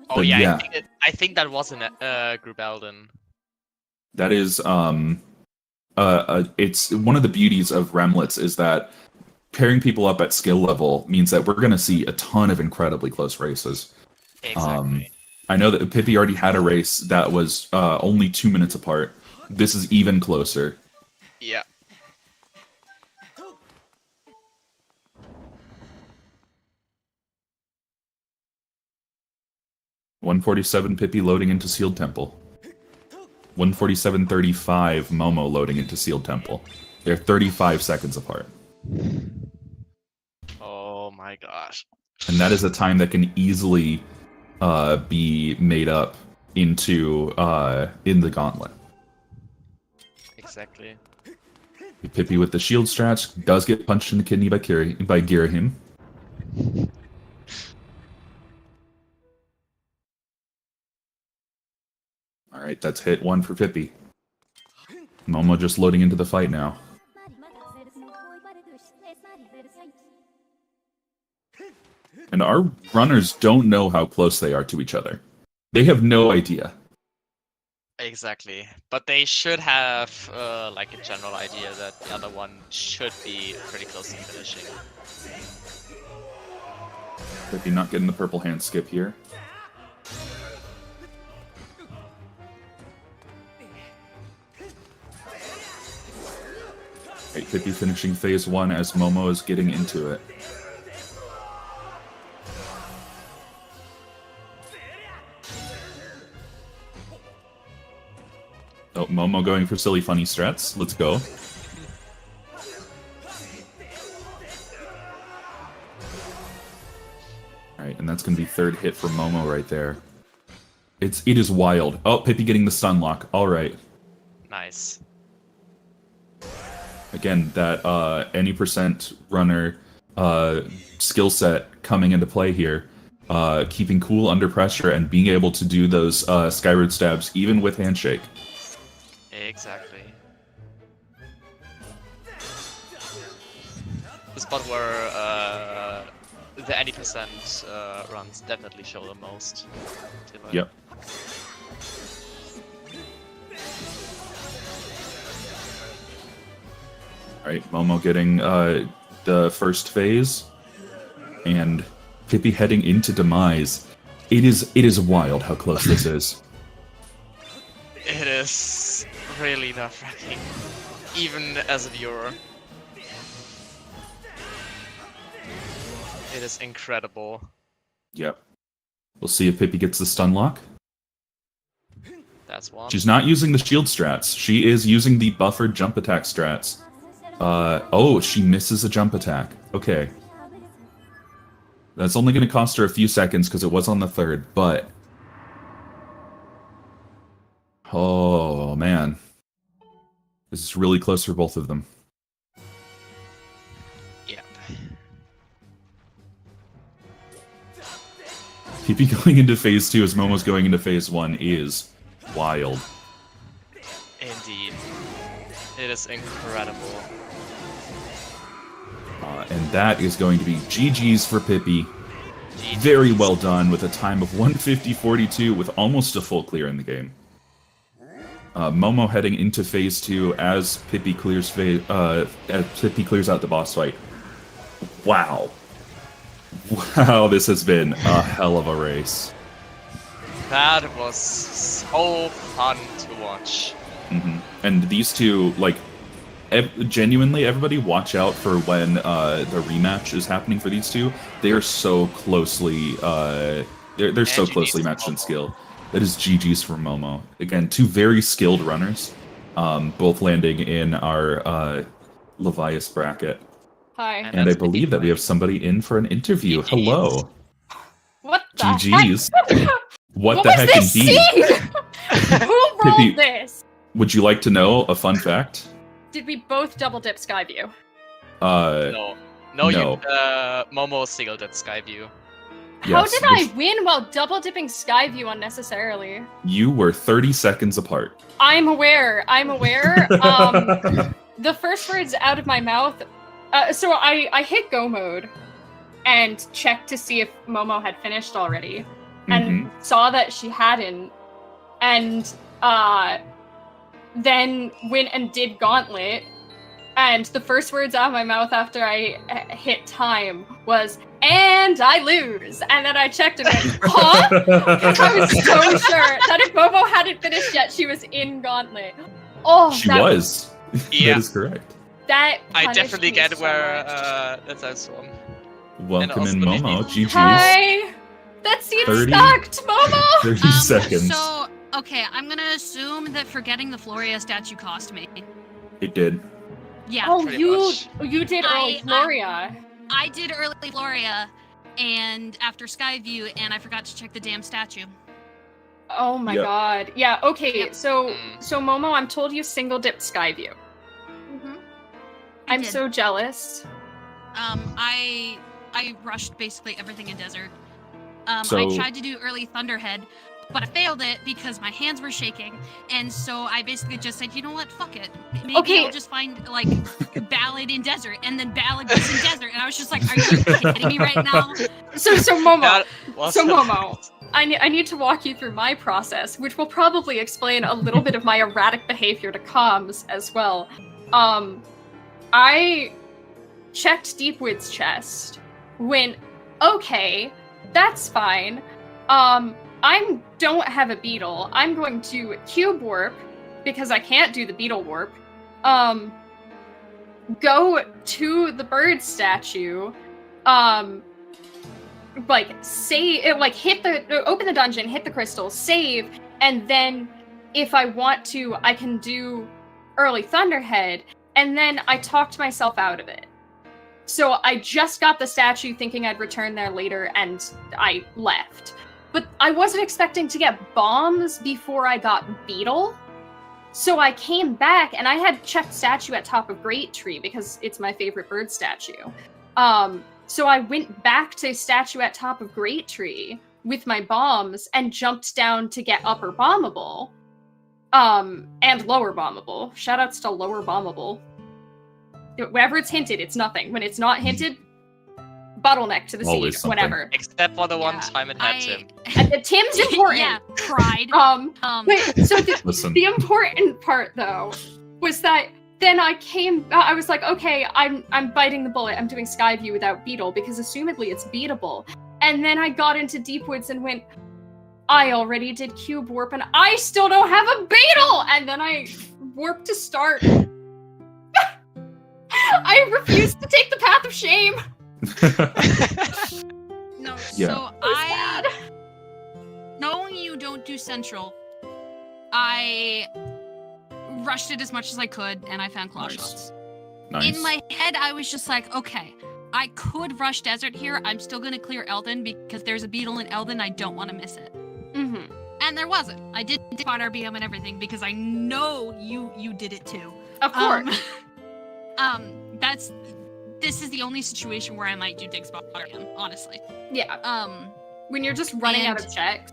Oh But yeah, yeah. I think that was in Group Elden. That is, it's one of the beauties of Remlits is that pairing people up at skill level means that we're going to see a ton of incredibly close races. Exactly. I know that Pippy already had a race that was only 2 minutes apart. This is even closer. Yeah. .147 Pippy loading into Sealed Temple. 147.35 Momo loading into Sealed Temple. They're 35 seconds apart. Oh my gosh. And that is a time that can easily be made up into in the gauntlet. Exactly. Pippy with the shield strats does get punched in the kidney by Girahim. Alright, that's hit 1 for Pippy. Momo just loading into the fight now. And our runners don't know how close they are to each other. They have no idea. Exactly. But they should have like a general idea that the other one should be pretty close to finishing. Pippy not getting the purple hand skip here. Right, Pippy finishing phase 1 as Momo is getting into it. Oh, Momo going for silly funny strats. Let's go. Alright, and that's going to be third hit for Momo right there. It is wild. Oh, Pippy getting the stun lock. Alright. Nice. Again, that any percent runner skill set coming into play here. Keeping cool under pressure and being able to do those skyward stabs even with handshake. Exactly. The spot where the any percent runs definitely show the most. Yep. Alright, Momo getting the first phase, and Pippy heading into Demise. It is wild how close this is. It is really nerve-wracking, even as a viewer. It is incredible. Yep. We'll see if Pippy gets the stun lock. That's one. She's not using the shield strats. She is using the buffered jump attack strats. Oh, she misses a jump attack. Okay. That's only going to cost her a few seconds because it was on the third, but... Oh, man. This is really close for both of them. Yep. Pippy going into phase 2 as Momo's going into phase 1 is wild. Indeed. It is incredible. And that is going to be GG's for Pippy. GG's. Very well done with a time of 150.42 with almost a full clear in the game. Momo heading into phase 2 as Pippy clears out the boss fight. Wow. Wow, this has been a hell of a race. That was so fun to watch. And these two, like, genuinely, everybody watch out for when the rematch is happening for these two. They are so closely, they're so closely matched in skill. That is GG's for Momo. Again, two very skilled runners, both landing in our Levias bracket. Hi. And I believe that we have somebody in for an interview. GG's. Hello. What the GG's. heck? What the was heck this indeed? scene? Who rolled Pippy- this? Would you like to know a fun fact? Did we both double dip Skyview? No. No, you, No. Momo singled at Skyview. How Yes, did I win while double dipping Skyview unnecessarily? You were 30 seconds apart. I'm aware. The first words out of my mouth. So I hit go mode, and checked to see if Momo had finished already, Mm-hmm. and saw that she hadn't, and then went and did Gauntlet, and the first words out of my mouth after I hit time was, "And I lose." And then I checked and went, "Huh?" I was so sure that if Momo hadn't finished yet, she was in Gauntlet. Oh, She that was. Yeah. That is correct. That I punished definitely me get so where much. that's also one. Welcome also in, the Momo. Levias. GG's. Hi! That scene 30. sucked, Momo! 30 seconds. So, okay, I'm gonna assume that forgetting the Floria statue cost me. It did. Yeah. Oh, pretty you much. did early Gloria. I did early Floria, and after Skyview, and I forgot to check the damn statue. Oh my Yep. god. Yeah, okay, Yep. so Momo, I'm told you single dipped Skyview. Mm-hmm. I'm so jealous. I rushed basically everything in Desert. So- I tried to do early Thunderhead, but I failed it because my hands were shaking, and so I basically just said, you know what, fuck it. Maybe Okay. I'll just find, like, Ballad in Desert, and then Ballad was in Desert, and I was just like, are you kidding me right now? So Momo, That was So, Momo, I need to walk you through my process, which will probably explain a little bit of my erratic behavior to comms as well. I checked Deepwood's chest, went, okay, that's fine. I don't have a beetle. I'm going to cube warp, because I can't do the beetle warp. Go to the bird statue, like save, like open the dungeon, hit the crystal, save, and then if I want to, I can do early Thunderhead, and then I talked myself out of it. So I just got the statue thinking I'd return there later, and I left. But I wasn't expecting to get bombs before I got Beetle. So I came back, and I had checked statue at top of Great Tree because it's my favorite bird statue. So I went back to statue at top of Great Tree with my bombs and jumped down to get upper bombable. And lower bombable. Shoutouts to lower bombable. Wherever it's hinted, it's nothing. When it's not hinted, bottleneck to the Always seed, something. whatever. Except for the one Yeah, time it had Tim. And the Tim's important. Yeah, pride. Wait, so Listen. the important part though was that then I came. I was like, okay, I'm biting the bullet. I'm doing Skyview without Beetle because assumedly it's beatable. And then I got into Deepwoods and went, I already did Cube Warp and I still don't have a Beetle. And then I warped to start. I refused to take the path of shame. No, Yeah. so Sad. knowing you don't do Central, I rushed it as much as I could, and I found claw Nice. shots. Nice. In my head, I was just like, okay, I could rush Desert here. I'm still gonna clear Eldon because there's a beetle in Eldon. I don't want to miss it. Mm-hmm. And there wasn't. I did quad RBM and everything because I know you did it too. Of course. This is the only situation where I might do dig spot RBM, honestly. Yeah. When you're just running out and- of checks.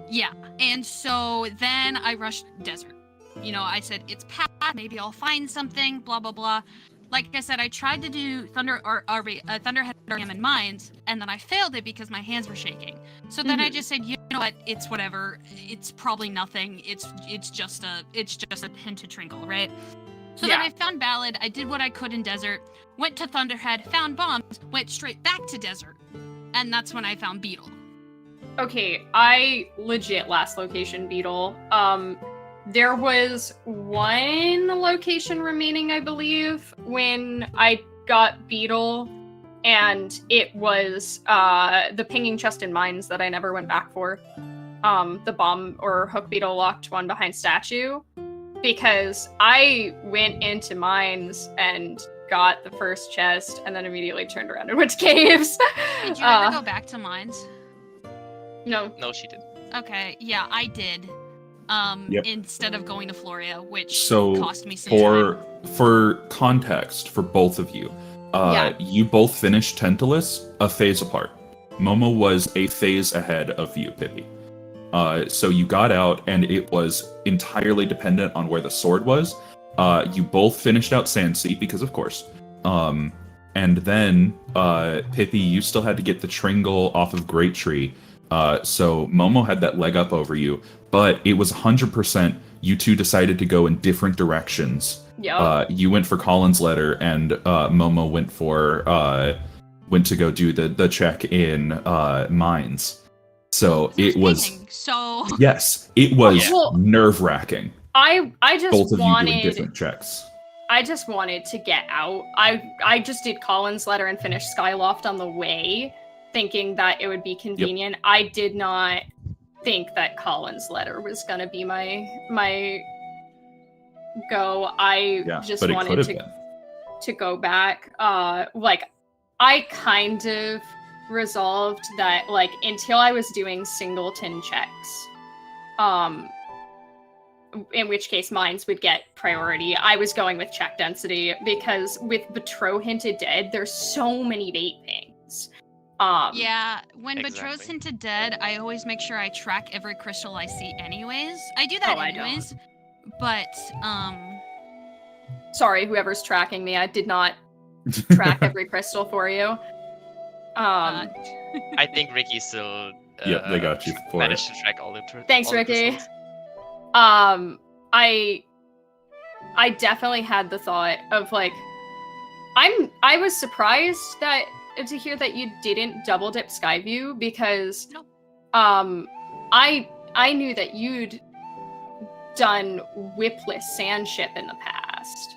Yeah, and so then I rushed Desert. You know, I said, it's path, maybe I'll find something, blah, blah, blah. Like I said, I tried to do Thunderhead RBM in Mines, and then I failed it because my hands were shaking. So then I just said, you know what, it's whatever. It's probably nothing. It's just a hint to Trinkle, right? So then Yeah. I found Ballad, I did what I could in Desert, went to Thunderhead, found bombs, went straight back to Desert. And that's when I found Beetle. Okay, I legit last location Beetle. There was one location remaining, I believe, when I got Beetle, and it was the pinging chest in Mines that I never went back for. The bomb or hook beetle locked one behind statue, because I went into Mines and got the first chest and then immediately turned around and went to caves. Did you ever go back to Mines? No. No, she didn't. Okay, yeah, I did. Yep. Instead of going to Floria, which So cost me some time. for context for both of you, Yeah. you both finished Tentalus a phase apart. Momo was a phase ahead of you, Pippi. So you got out, and it was entirely dependent on where the sword was. You both finished out Sandseat because, of course. and then Pippy, you still had to get the Tringle off of Great Tree. So Momo had that leg up over you, but it was 100%. You two decided to go in different directions. Yep. You went for Colin's letter, and Momo went to go do the check in mines. So it was So yes, it was Well, nerve-wracking. I just Both of you doing wanted different checks. I just wanted to get out. I just did Colin's letter and finished Skyloft on the way, thinking that it would be convenient. I did not think that Colin's letter was gonna be my go. I just but it wanted could have been. to go back. Like I kind of resolved that like until I was doing singleton checks, in which case mines would get priority. I was going with check density because with Betrow Hinted Dead, there's so many bait things. yeah, when Exactly. Betrothed Hinted Dead, I always make sure I track every crystal I see anyways. I do that Oh, I don't. anyways. But Sorry, whoever's tracking me, I did not track every crystal for you. I think Ricky still. Yep, they got you for managed to track all the. Thanks, all the Ricky. crystals. I definitely had the thought of like, I was surprised to hear that you didn't double dip Skyview because, Nope. I knew that you'd done whipless sand ship in the past,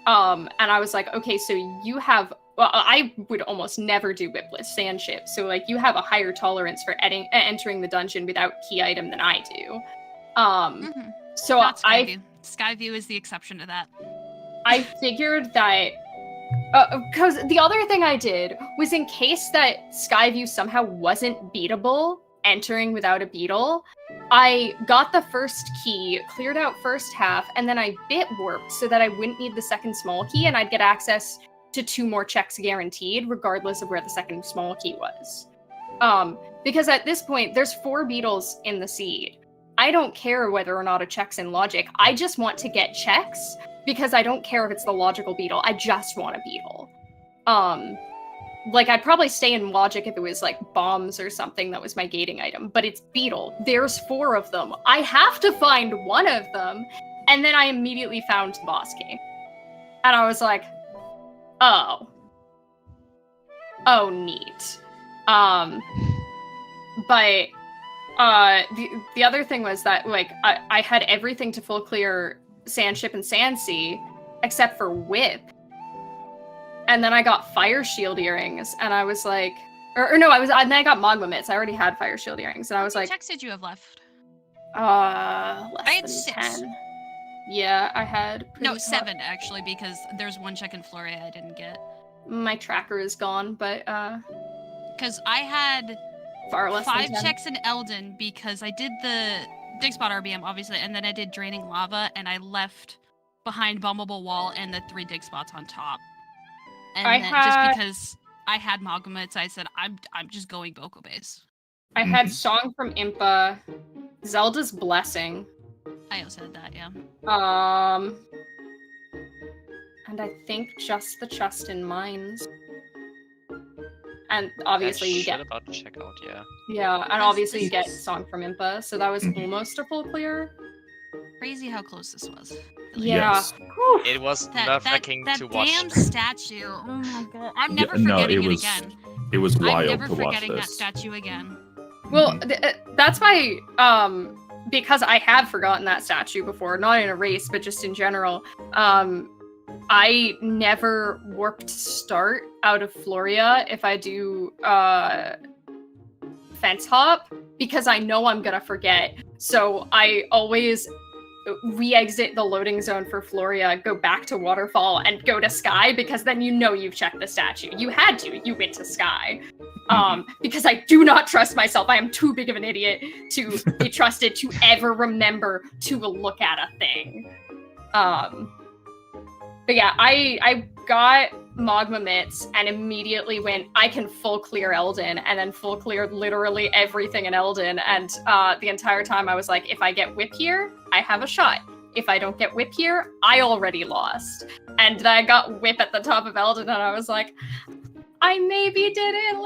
and I was like, okay, so you have. Well, I would almost never do whipless sand ship, so like you have a higher tolerance for entering the dungeon without key item than I do. So Not Skyview. Skyview is the exception to that. I figured that because the other thing I did was in case that Skyview somehow wasn't beatable, entering without a beetle, I got the first key, cleared out first half, and then I bit warped so that I wouldn't need the second small key and I'd get access to 2 more checks guaranteed, regardless of where the second small key was. Because at this point, there's 4 beetles in the seed. I don't care whether or not a check's in logic. I just want to get checks because I don't care if it's the logical beetle. I just want a beetle. Like I'd probably stay in logic if it was like bombs or something that was my gating item, but it's beetle. There's 4 of them. I have to find one of them, and then I immediately found the boss key. And I was like, oh, neat. But the other thing was that like I had everything to full clear Sandship and Sandsea except for Whip, and then I got Fire Shield earrings, and I was like, and then I got Magma Mitts. I already had Fire Shield earrings, and I was What like, checks did you have left? less I had than 6. 10. Yeah, I had No, pretty 7 actually, because there's 1 check in Floria I didn't get. My tracker is gone, but Because I had far less 5 than 10. checks in Elden because I did the Dig Spot RBM, obviously, and then I did Draining Lava, and I left behind Bumbleable Wall and the 3 dig spots on top. And just because I had Mogomits, I said, I'm just going Boko base. I had Song from Impa, Zelda's Blessing, I also had that, yeah. and I think just the chest in Mines. And obviously you get about to check out, yeah. and This- obviously you this get is- Song from Impa, so that was almost a full clear. Crazy how close this was. Yeah. Yes. Whew. It was That nerve-wracking to watch. damn statue. Oh my god. I'm Yeah, never no, forgetting it it was again. It was I'm wild never to watch forgetting that this. statue again. Well, that's why because I had forgotten that statue before, not in a race, but just in general. I never warped start out of Floria if I do fence hop because I know I'm gonna forget. So I always re-exit the loading zone for Floria, go back to Waterfall, and go to Sky because then you know you've checked the statue. You had to. You went to Sky. Because I do not trust myself. I am too big of an idiot to be trusted to ever remember to look at a thing. But yeah, I got Magma Mitts and immediately went, I can full clear Elden, and then full cleared literally everything in Elden. And the entire time I was like, if I get Whip here, I have a shot. if I don't get whip here, I already lost. And then I got whip at the top of Elden, and I was like, I maybe didn't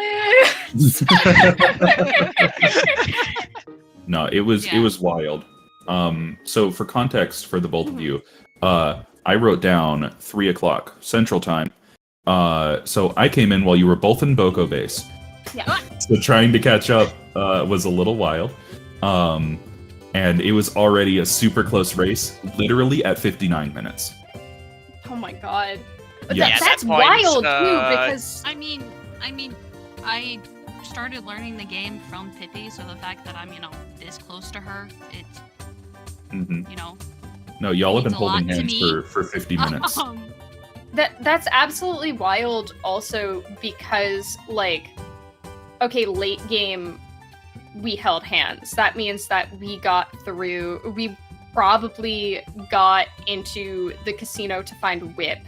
lose. No, it was wild. So for context for the both of you, I wrote down 3 o'clock Central Time. So I came in while you were both in Boko base. Yeah. So trying to catch up was a little wild. And it was already a super close race, literally at 59 minutes. Oh my god. But Yeah. that's At that point, wild too, because I mean, I started learning the game from Pippi, so the fact that I'm, this close to her, it's, hmm you know. No, y'all have been Means a lot holding to hands me. for 50 minutes. that's absolutely wild also because, like, okay, late game, we held hands. That means that we probably got into the casino to find whip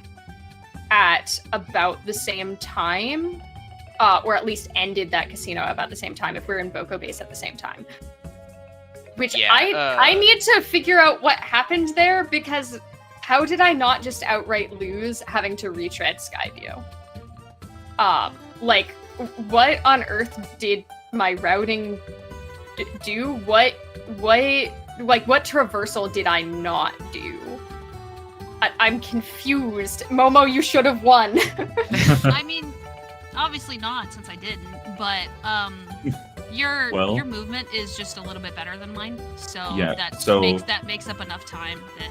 at about the same time, or at least ended that casino about the same time if we're in Boko base at the same time. Which Yeah, I need to figure out what happened there, because how did I not just outright lose having to retread Skyview? Like, what on earth did my routing do? What traversal did I not do? I'm confused. Momo, you should have won. I mean, obviously not, since I didn't. But your movement is just a little bit better than mine, so Yeah, that makes up enough time that.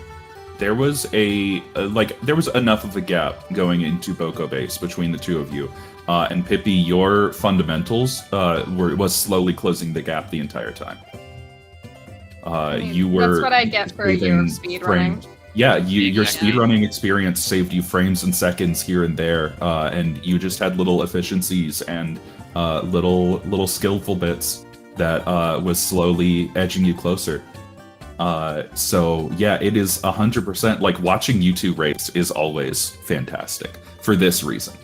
There was there was enough of a gap going into Boko base between the two of you, and Pippi, your fundamentals was slowly closing the gap the entire time. You were. That's what I get for a year of speedrunning. Yeah, your Exactly. speedrunning experience saved you frames and seconds here and there, and you just had little efficiencies and little skillful bits that was slowly edging you closer. So yeah, it is 100%. Like, watching you two race is always fantastic for this reason.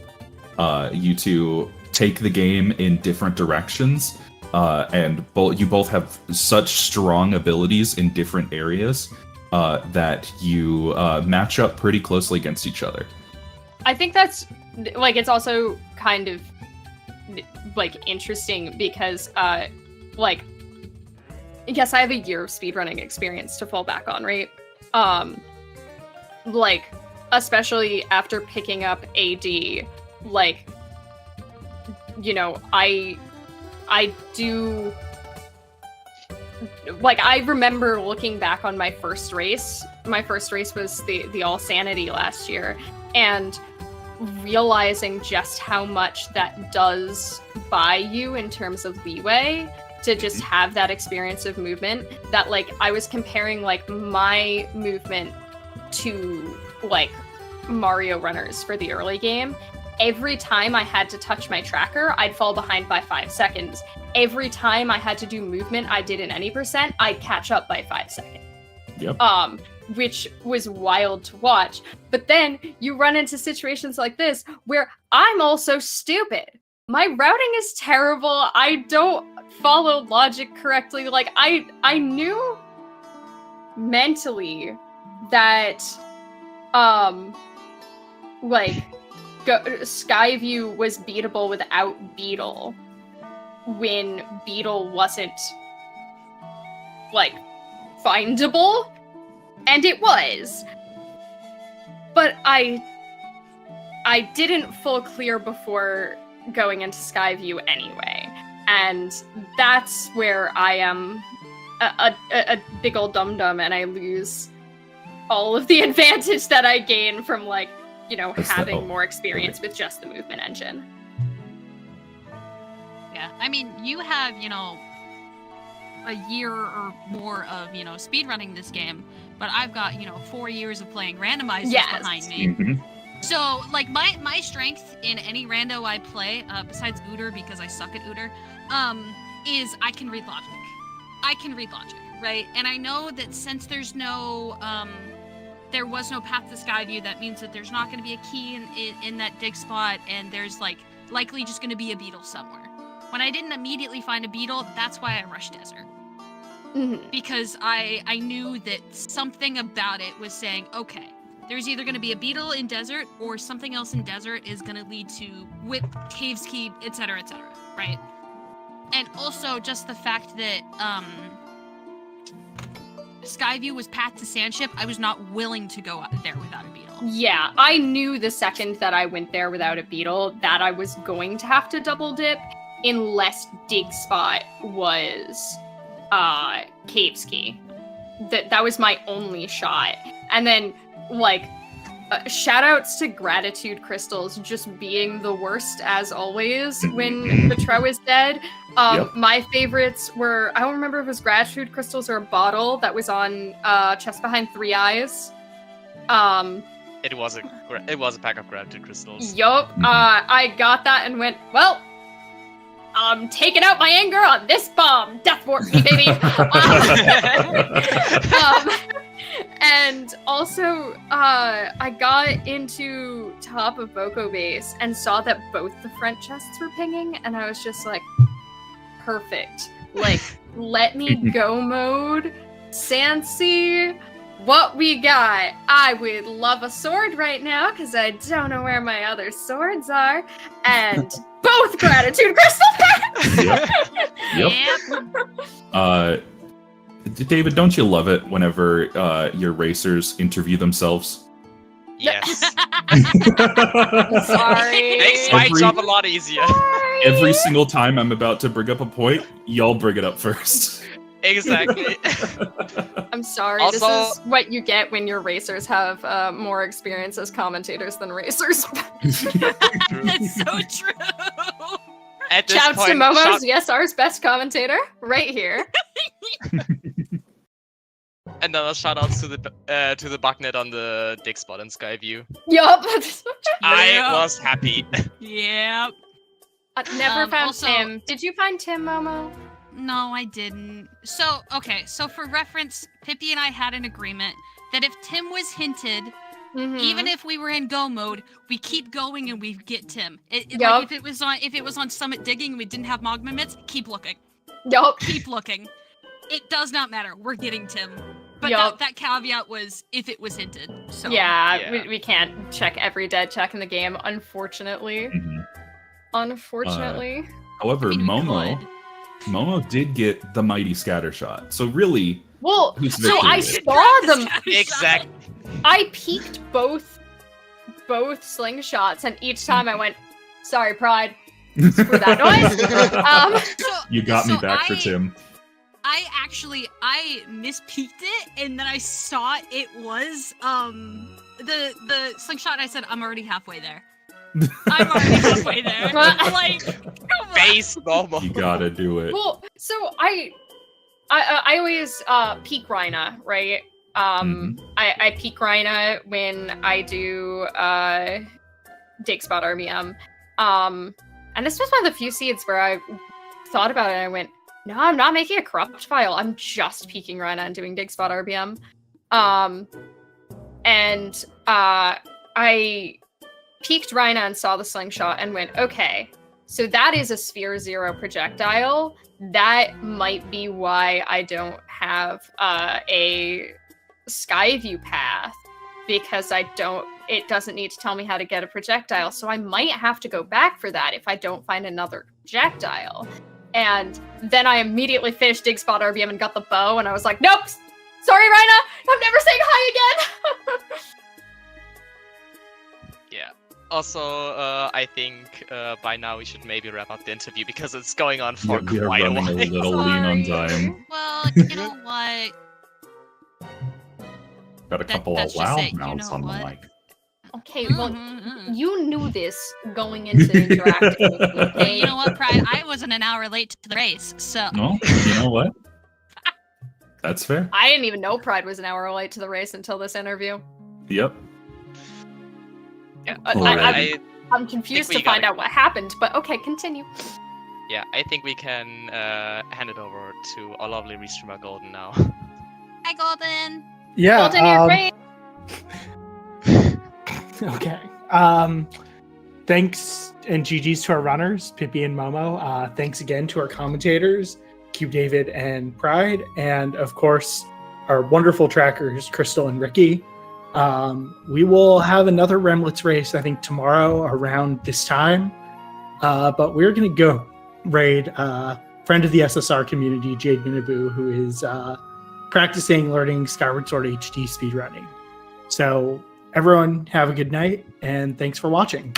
You two take the game in different directions, and you both have such strong abilities in different areas that you match up pretty closely against each other. I think that's, like, it's also kind of, like, interesting because, like, yes, I have a year of speedrunning experience to fall back on, right? Like, especially after picking up AD, like, I do, like, I remember looking back on my first race. My first race was the All Sanity last year, and realizing just how much that does buy you in terms of leeway to just have that experience of movement. That, like, I was comparing, like, my movement to, like, Mario runners for the early game. Every time I had to touch my tracker, I'd fall behind by 5 seconds. Every time I had to do movement I did in any percent, I'd catch up by 5 seconds. Yep. Which was wild to watch. But then you run into situations like this where I'm also stupid. My routing is terrible. I don't follow logic correctly. Like, I knew mentally that Skyview was beatable without Beetle when Beetle wasn't, like, findable, and it was. But I didn't full clear before going into Skyview anyway, and that's where I am a big old dum-dum, and I lose all of the advantage that I gain from, like, having more experience with just the movement engine. Yeah, I mean, you have, a year or more of, speedrunning this game, but I've got, 4 years of playing randomizers behind me. Mhm. So, like, my strength in any rando I play, besides Uter, because I suck at Uter, is I can read logic. Right? And I know that since there was no path to Skyview, that means that there's not going to be a key in that dig spot, and there's, like, likely just going to be a beetle somewhere. When I didn't immediately find a beetle, that's why I rushed desert. Mhm. because I knew that something about it was saying, okay, there's either going to be a beetle in desert or something else in desert is going to lead to whip, caves key, etc., right? And also just the fact that Skyview was path to Sandship, I was not willing to go out there without a beetle. Yeah, I knew the second that I went there without a beetle that I was going to have to double dip unless Dig Spot was Caves Key. That was my only shot. And then, like, shoutouts to Gratitude Crystals just being the worst as always when the Tro is dead. Yep. My favorites were, I don't remember if it was Gratitude Crystals or a bottle that was on Chest Behind 3 Eyes. It was a pack of gratitude crystals. Yup, I got that and went, well, I'm taking out my anger on this bomb. Death warp me, baby. And also, I got into top of Boko Base and saw that both the front chests were pinging, and I was just like, perfect. Like, let me go mode. Sansi, what we got? I would love a sword right now, because I don't know where my other swords are. And both gratitude crystal packs! Yep. David, don't you love it whenever your racers interview themselves? Yes. Sorry. Makes my job a lot easier. Every single time I'm about to bring up a point, y'all bring it up first. Exactly. I'm sorry. Also- This is what you get when your racers have more experience as commentators than racers. That's so true. At this Shouts to point, Momo's YesR's best commentator, right here. another shout outs to the bugnet on the dig spot in Skyview. Yup. I was happy. Yep. Never found also- Tim. Did you find Tim, Momo? No, I didn't. So, okay, so for reference, Pippy and I had an agreement that if Tim was hinted, Mhm. even if we were in go mode, we keep going and we get Tim. Yup. Like if it was on Summit Digging and we didn't have Mogma Mitts, keep looking. Yup. Keep looking. It does not matter. We're getting Tim. But Yup. that caveat was if it was hinted. So Yeah, Yeah. We can't check every dead check in the game, unfortunately. Mhm. Unfortunately. However, I mean, we Momo could. Momo did get the mighty scatter shot. So really, Well, who's so I victory? saw them. Exactly. I peeked both slingshots, and each time I went, "Sorry, Pride." For that noise. You got me so back for Tim. I mispeeked it, and then I saw it was the slingshot. And I said, I'm already halfway there. I'm already halfway there. Like, come on. Base normal. You gotta do it. Well, so I always peek Rhina, right? I peek Rhina when I do Dig Spot RBM. And this was one of the few seeds where I thought about it and I went, no, I'm not making a corrupt file. I'm just peeking Rhina and doing Dig Spot RBM. And I peeked Rhina and saw the slingshot and went, okay, so that is a Sphere 0 projectile. That might be why I don't have a Skyview path, because it doesn't need to tell me how to get a projectile, so I might have to go back for that if I don't find another projectile. And then I immediately finished Dig Spot RBM and got the bow, and I was like, nope! Sorry, Rhina! I'm never saying hi again! Yeah. Also, I think by now we should maybe wrap up the interview because it's going on for We are quite a running a while. little lean on time. Well, you know what? Got a couple of that's just it, you loudmouths know on the what? mic. Okay, well, Mhm. you knew this going into interacting with me, okay? You know what, Pride? I wasn't an hour late to the race, so No, you know what? That's fair. I didn't even know Pride was an hour late to the race until this interview. Yep. Yeah. Alright. I'm confused we to find gotta- out what happened, but okay, continue. Yeah, I think we can hand it over to our lovely restreamer Golden now. hi, Golden. Yeah. Golden, you're great. Okay. Thanks and GG's to our runners, Pippy and Momo. Thanks again to our commentators. Cube David and Pride, and of course our wonderful trackers Crystal and Ricky. We will have another Remlits race, I think, tomorrow around this time. But we're going to go raid friend of the SSR community, Jade Minabu, who is practicing learning Skyward Sword HD speedrunning. So everyone have a good night, and thanks for watching.